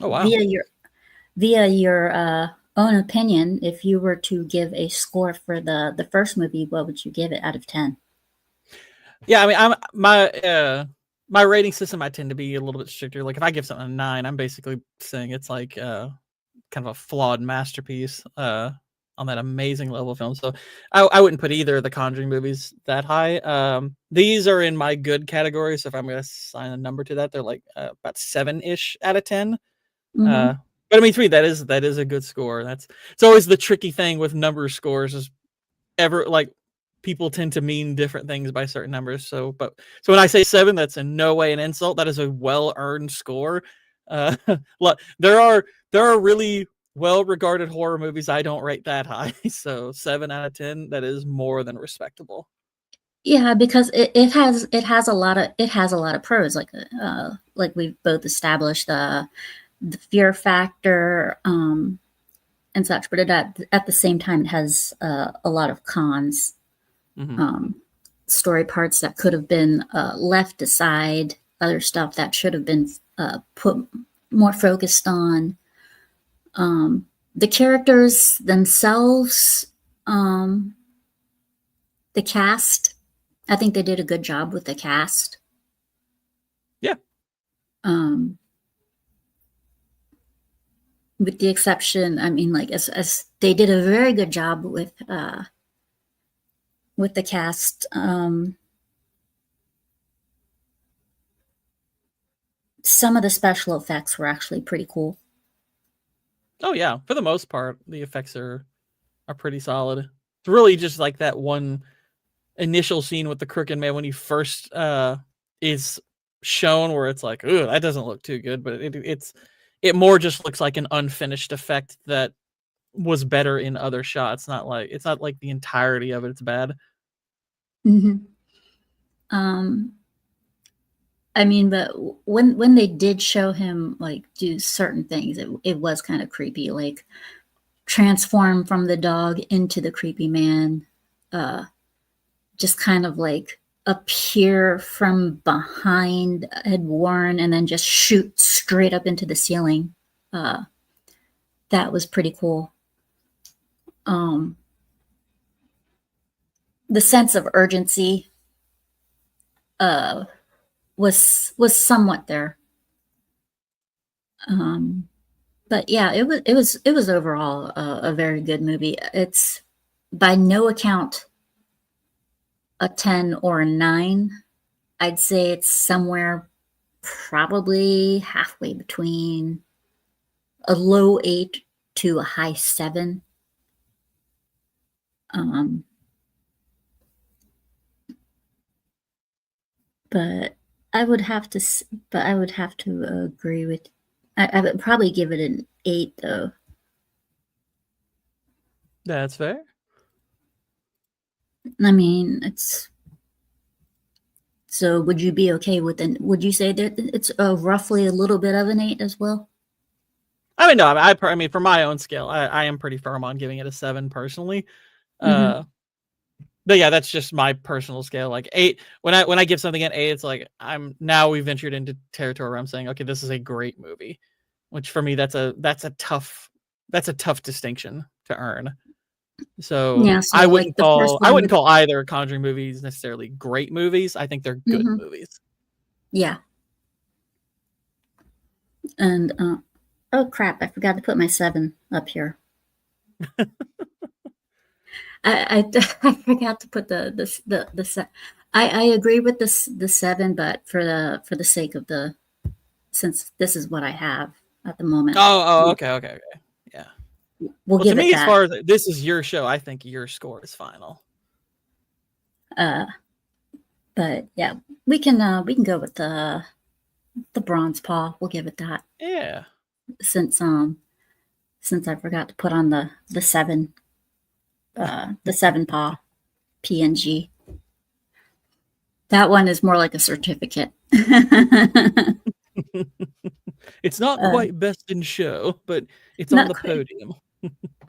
wow! Via your own opinion, if you were to give a score for the first movie, what would you give it out of 10? Yeah, I mean, my rating system, I tend to be a little bit stricter. Like if I give something a 9, I'm basically saying it's like kind of a flawed masterpiece. On amazing level of film. So I wouldn't put either of the Conjuring movies that high. These are in my good category. So if I'm going to assign a number to that, they're like about 7-ish out of 10. Mhm. But I mean, 3, that is a good score. It's always the tricky thing with number scores is people tend to mean different things by certain numbers. So when I say 7, that's in no way an insult. That is a well-earned score. There are really well-regarded horror movies I don't rate that high. So 7 out of 10, that is more than respectable. Yeah, because it has a lot of pros, like we've both established the fear factor and such, but at the same time it has a lot of cons. Mm-hmm. Story parts that could have been left aside, other stuff that should have been put more focused on. The characters themselves, the cast, I think they did a good job with the cast. Yeah. With the exception, I mean, like as they did a very good job with the cast. Some of the special effects were actually pretty cool. Oh yeah, for the most part, the effects are pretty solid. It's really just like that one initial scene with the Crooked Man when he first is shown, where it's like, ooh, that doesn't look too good, but it more just looks like an unfinished effect that was better in other shots. It's not like the entirety of it's bad. Mm-hmm. I mean, but when they did show him like do certain things, it was kind of creepy, like transform from the dog into the creepy man, just kind of like appear from behind Ed Warren and then just shoot straight up into the ceiling. That was pretty cool. The sense of urgency was somewhat there. But yeah, it was overall a very good movie. It's by no account a 10 or a 9. I'd say it's somewhere probably halfway between a low 8 to a high 7. But I would have to agree with. I would probably give it an 8 though. That's fair. I mean, it's. So would you be okay with it? Would you say that it's roughly a little bit of an 8 as well? I mean, no, I mean, for my own scale, I am pretty firm on giving it a 7 personally. Mm-hmm. But yeah, that's just my personal scale. Like 8, when I give something an 8, it's like we ventured into territory where I'm saying, okay, this is a great movie, which for me that's a tough distinction to earn. So Yeah, so I like wouldn't the first one. call either Conjuring movies necessarily great movies. I think they're good movies. Yeah. And oh crap, I forgot to put my 7 up here. I forgot to put the I agree with the 7, but for the sake of since this is what I have at the moment. Oh, okay. Yeah. We'll give to me, it that. as far as this is your show, I think your score is final. But yeah, we can go with the bronze paw. We'll give it that. Yeah. Since I forgot to put on the 7 the 7 paw PNG. That one is more like a certificate. It's not quite best in show, but it's on the podium.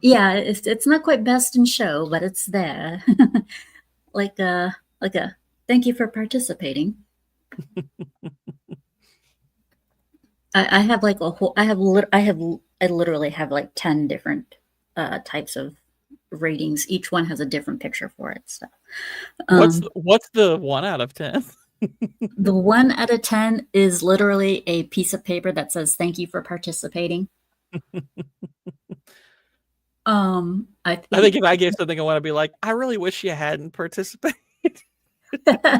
Yeah, it's not quite best in show, but it's there. like a thank you for participating. I have like a whole. I literally have like 10 different types of ratings. Each one has a different picture for it. So, what's the 1 out of 10? The 1 out of 10 is literally a piece of paper that says "Thank you for participating." I I think if I think gave something, I want to be like, I really wish you hadn't participated. yeah.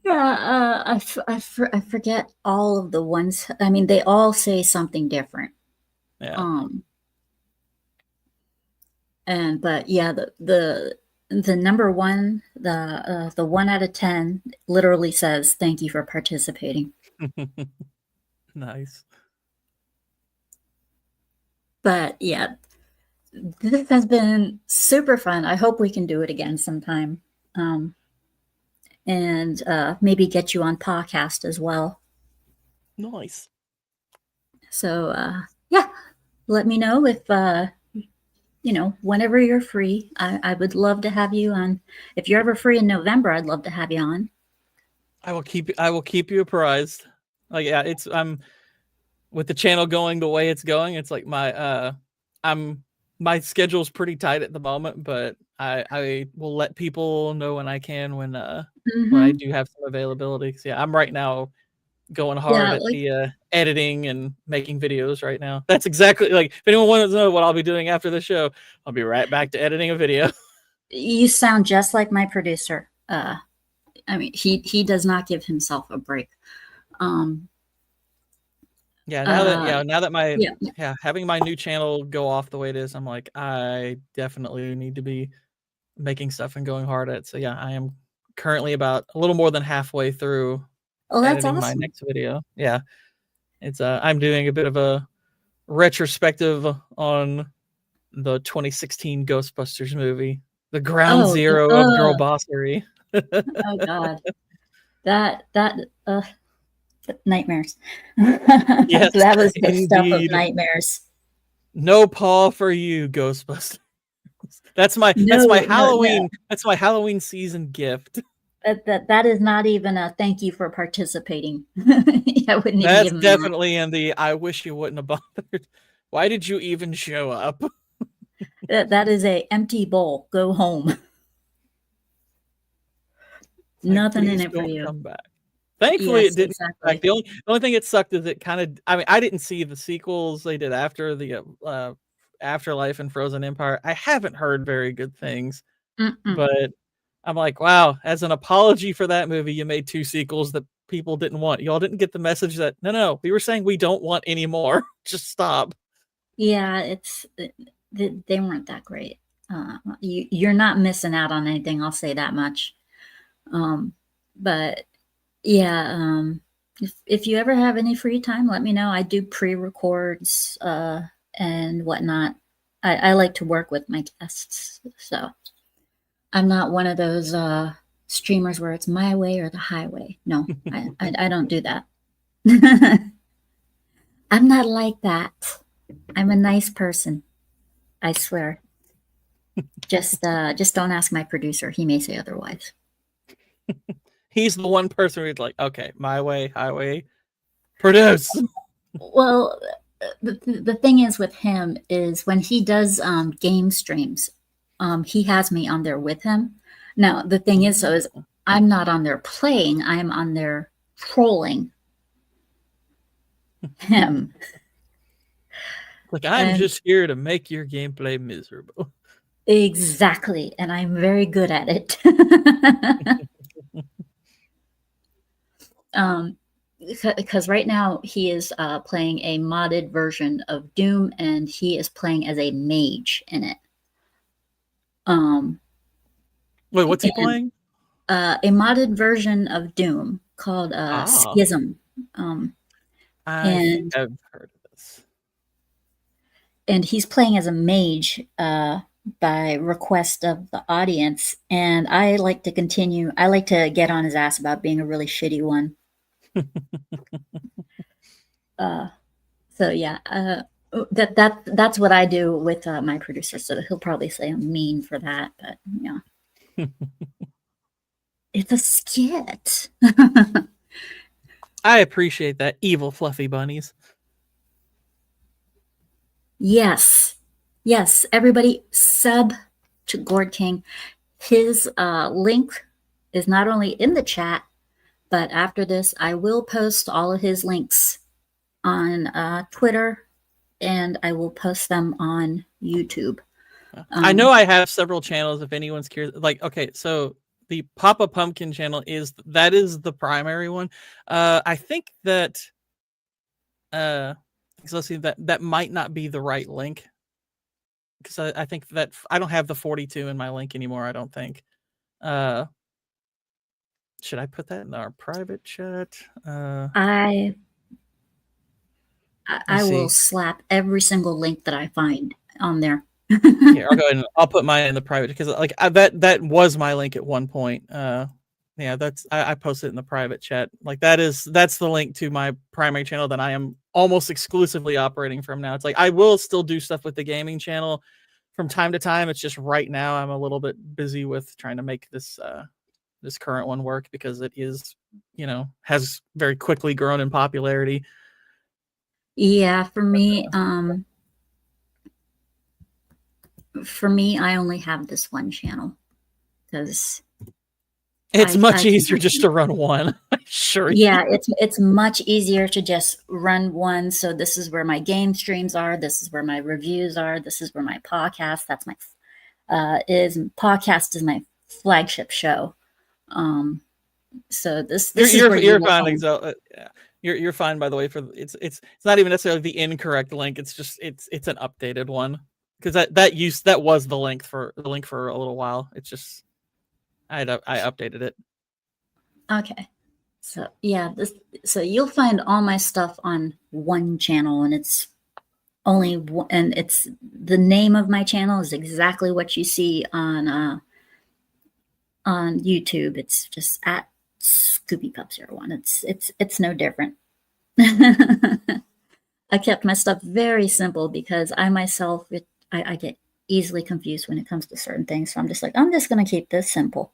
Yeah, I forget all of the ones. I mean, they all say something different. Yeah. Um, but yeah, the number one, the 1 out of 10 literally says thank you for participating. Nice. But yeah, this has been super fun. I hope we can do it again sometime. And maybe get you on podcast as well. Nice. So yeah, let me know if whenever you're free. I would love to have you on. If you're ever free in November, I'd love to have you on. I will keep you apprised. Like, yeah, I'm with the channel going the way it's going. It's like my schedule's pretty tight at the moment, but I will let people know when I can when I do have some availability. So yeah, I'm right now going hard Yeah, at like the editing and making videos right now. That's exactly like, if anyone wants to know what I'll be doing after the show, I'll be right back to editing a video. you sound just like my producer. I mean, he does not give himself a break. Yeah, Uh, now that my yeah. having my new channel go off the way it is, I'm like, I definitely need to be making stuff and going hard at it. So yeah, I am currently about a little more than halfway through Oh, that's editing my awesome. next video. Yeah. It's I'm doing a bit of a retrospective on the 2016 Ghostbusters movie, the ground Oh, zero of girl bossery. oh God, that nightmares. Yes, That was the stuff of indeed. nightmares. No paw for you, Ghostbusters. That's my No, no, no. Halloween season gift. That is not even a thank you for participating. I wouldn't even That's give him that. definitely in the I wish you wouldn't have bothered. Why did you even show up? That is a empty bowl. Go home. It's like, Nothing in please it for don't you. come back. Thankfully, it Yes, didn't come back. exactly. The only thing it sucked is it kind of. I mean, I didn't see the sequels they did after the Afterlife and Frozen Empire. I haven't heard very good things, Mm-mm. but I'm like, wow. As an apology for that movie, you made 2 sequels that people didn't want. Y'all didn't get the message that no, we were saying we don't want any more. Just stop. Yeah, they weren't that great. You're not missing out on anything. I'll say that much. But yeah, if you ever have any free time, let me know. I do pre-records and whatnot. I like to work with my guests, so I'm not one of those streamers where it's my way or the highway. No, I don't do that. I'm not like that. I'm a nice person. I swear. Just don't ask my producer. He may say otherwise. He's the one person who's like, okay, my way, highway, produce. Well, the thing is with him is when he does game streams, he has me on there with him. Now the thing is, so is I'm not on there playing. I'm on there trolling him. Like, I'm And just here to make your gameplay miserable. exactly, and I'm very good at it. Because right now he is playing a modded version of Doom, and he is playing as a mage in it. Wait, what's he And playing? a modded version of Doom called Schism. I think And I've heard of this. he's playing as a mage by request of the audience. And I like to continue. I like to get on his ass about being a really shitty one. So yeah, that's what I do with my producer. So he'll probably say I'm mean for that, but yeah, it's a skit. I appreciate that, evil fluffy bunnies. Yes, yes. Everybody sub to Gourd King. His link is not only in the chat, but after this, I will post all of his links on Twitter and I will post them on YouTube. I know I have several channels if anyone's curious. Like, okay, so the Papa Pumpkin channel is the primary one. I think that so let's see, that might not be the right link, because I think that I don't have the 42 in my link anymore, I don't think. Should I put that in our private chat? I will slap every single link that I find on there. Yeah, I'll go ahead and I'll put mine in the private, because like that was my link at one point. Yeah, I posted it in the private chat. Like that's the link to my primary channel that I am almost exclusively operating from now. It's like I will still do stuff with the gaming channel from time to time. It's just right now I'm a little bit busy with trying to make this this current one work, because it is, has very quickly grown in popularity. Yeah, for me, I only have this one channel because it's much easier just to run one. Sure. Yeah, it's much easier to just run one. So this is where my game streams are. This is where my reviews are. This is where my podcast. That's my podcast is my flagship show. So this is where you're fine. You're fine, by the way. For it's not even necessarily the incorrect link. It's just it's an updated one, because that was the link for a little while. It's just I updated it. Okay. So yeah, so you'll find all my stuff on one channel, and it's the name of my channel is exactly what you see on YouTube. It's just at Scoobypup'S01. It's no different. I kept my stuff very simple because I myself I get easily confused when it comes to certain things. So I'm just going to keep this simple.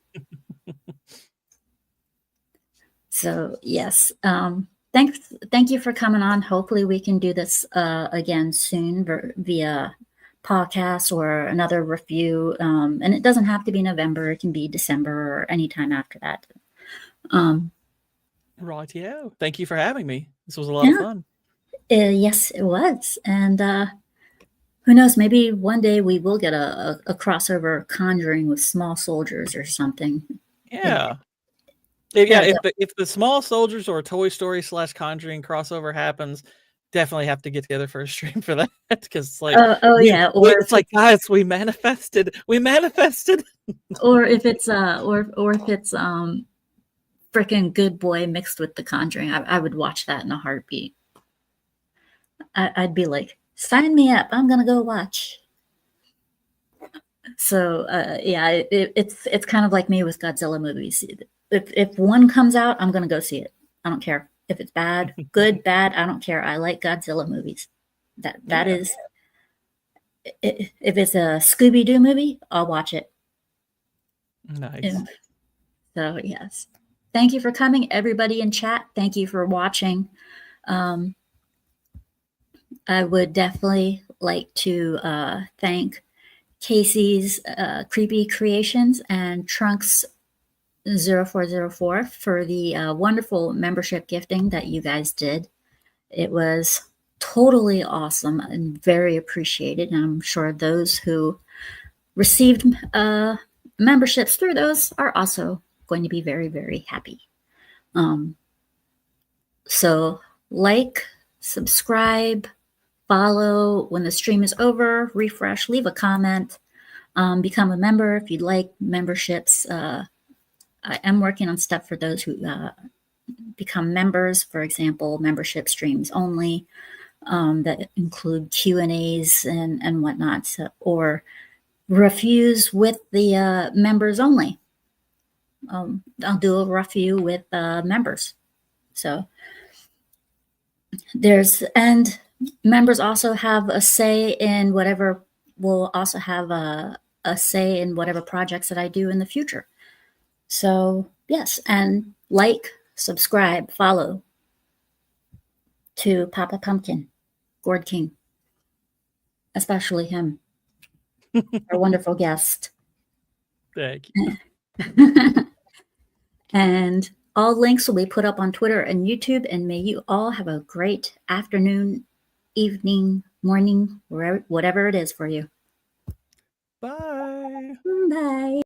So yes, thank you for coming on. Hopefully we can do this again soon via podcast or another review. And it doesn't have to be November. It can be December or anytime after that. Rightio. Thank you for having me. This was a lot of fun. Yes, it was. And who knows, maybe one day we will get a crossover Conjuring with Small Soldiers or something. Yeah. If the Small Soldiers or Toy Story / Conjuring crossover happens, definitely have to get together for a stream for that, because it's like or it's like, guys, we manifested. Or if it's freaking Good Boy mixed with The Conjuring, I would watch that in a heartbeat. I'd be like, sign me up, I'm gonna go watch. So yeah, it's kind of like me with Godzilla movies. If one comes out, I'm gonna go see it. I don't care if it's bad, good, bad. I don't care. I like Godzilla movies. That is. If it's a Scooby-Doo movie, I'll watch it. Nice. Yeah. So yes, thank you for coming, everybody in chat. Thank you for watching. I would definitely like to thank Casey's Creepy Creations and Trunks 0404 for the wonderful membership gifting that you guys did. It was totally awesome and very appreciated. And I'm sure those who received memberships through those are also going to be very, very happy. So like, subscribe, follow. When the stream is over, refresh, leave a comment, become a member if you'd like memberships. I am working on stuff for those who become members. For example, membership streams only that include Q&As and whatnot, or reviews with the members only. I'll do a review with members. So and members also have a say in whatever, will also have a say in whatever projects that I do in the future. So yes, and like, subscribe, follow to Papa Pumpkin, Gourd King, especially him, our wonderful guest. Thank you. And all links will be put up on Twitter and YouTube, and may you all have a great afternoon, evening, morning, whatever it is for you. Bye. Bye.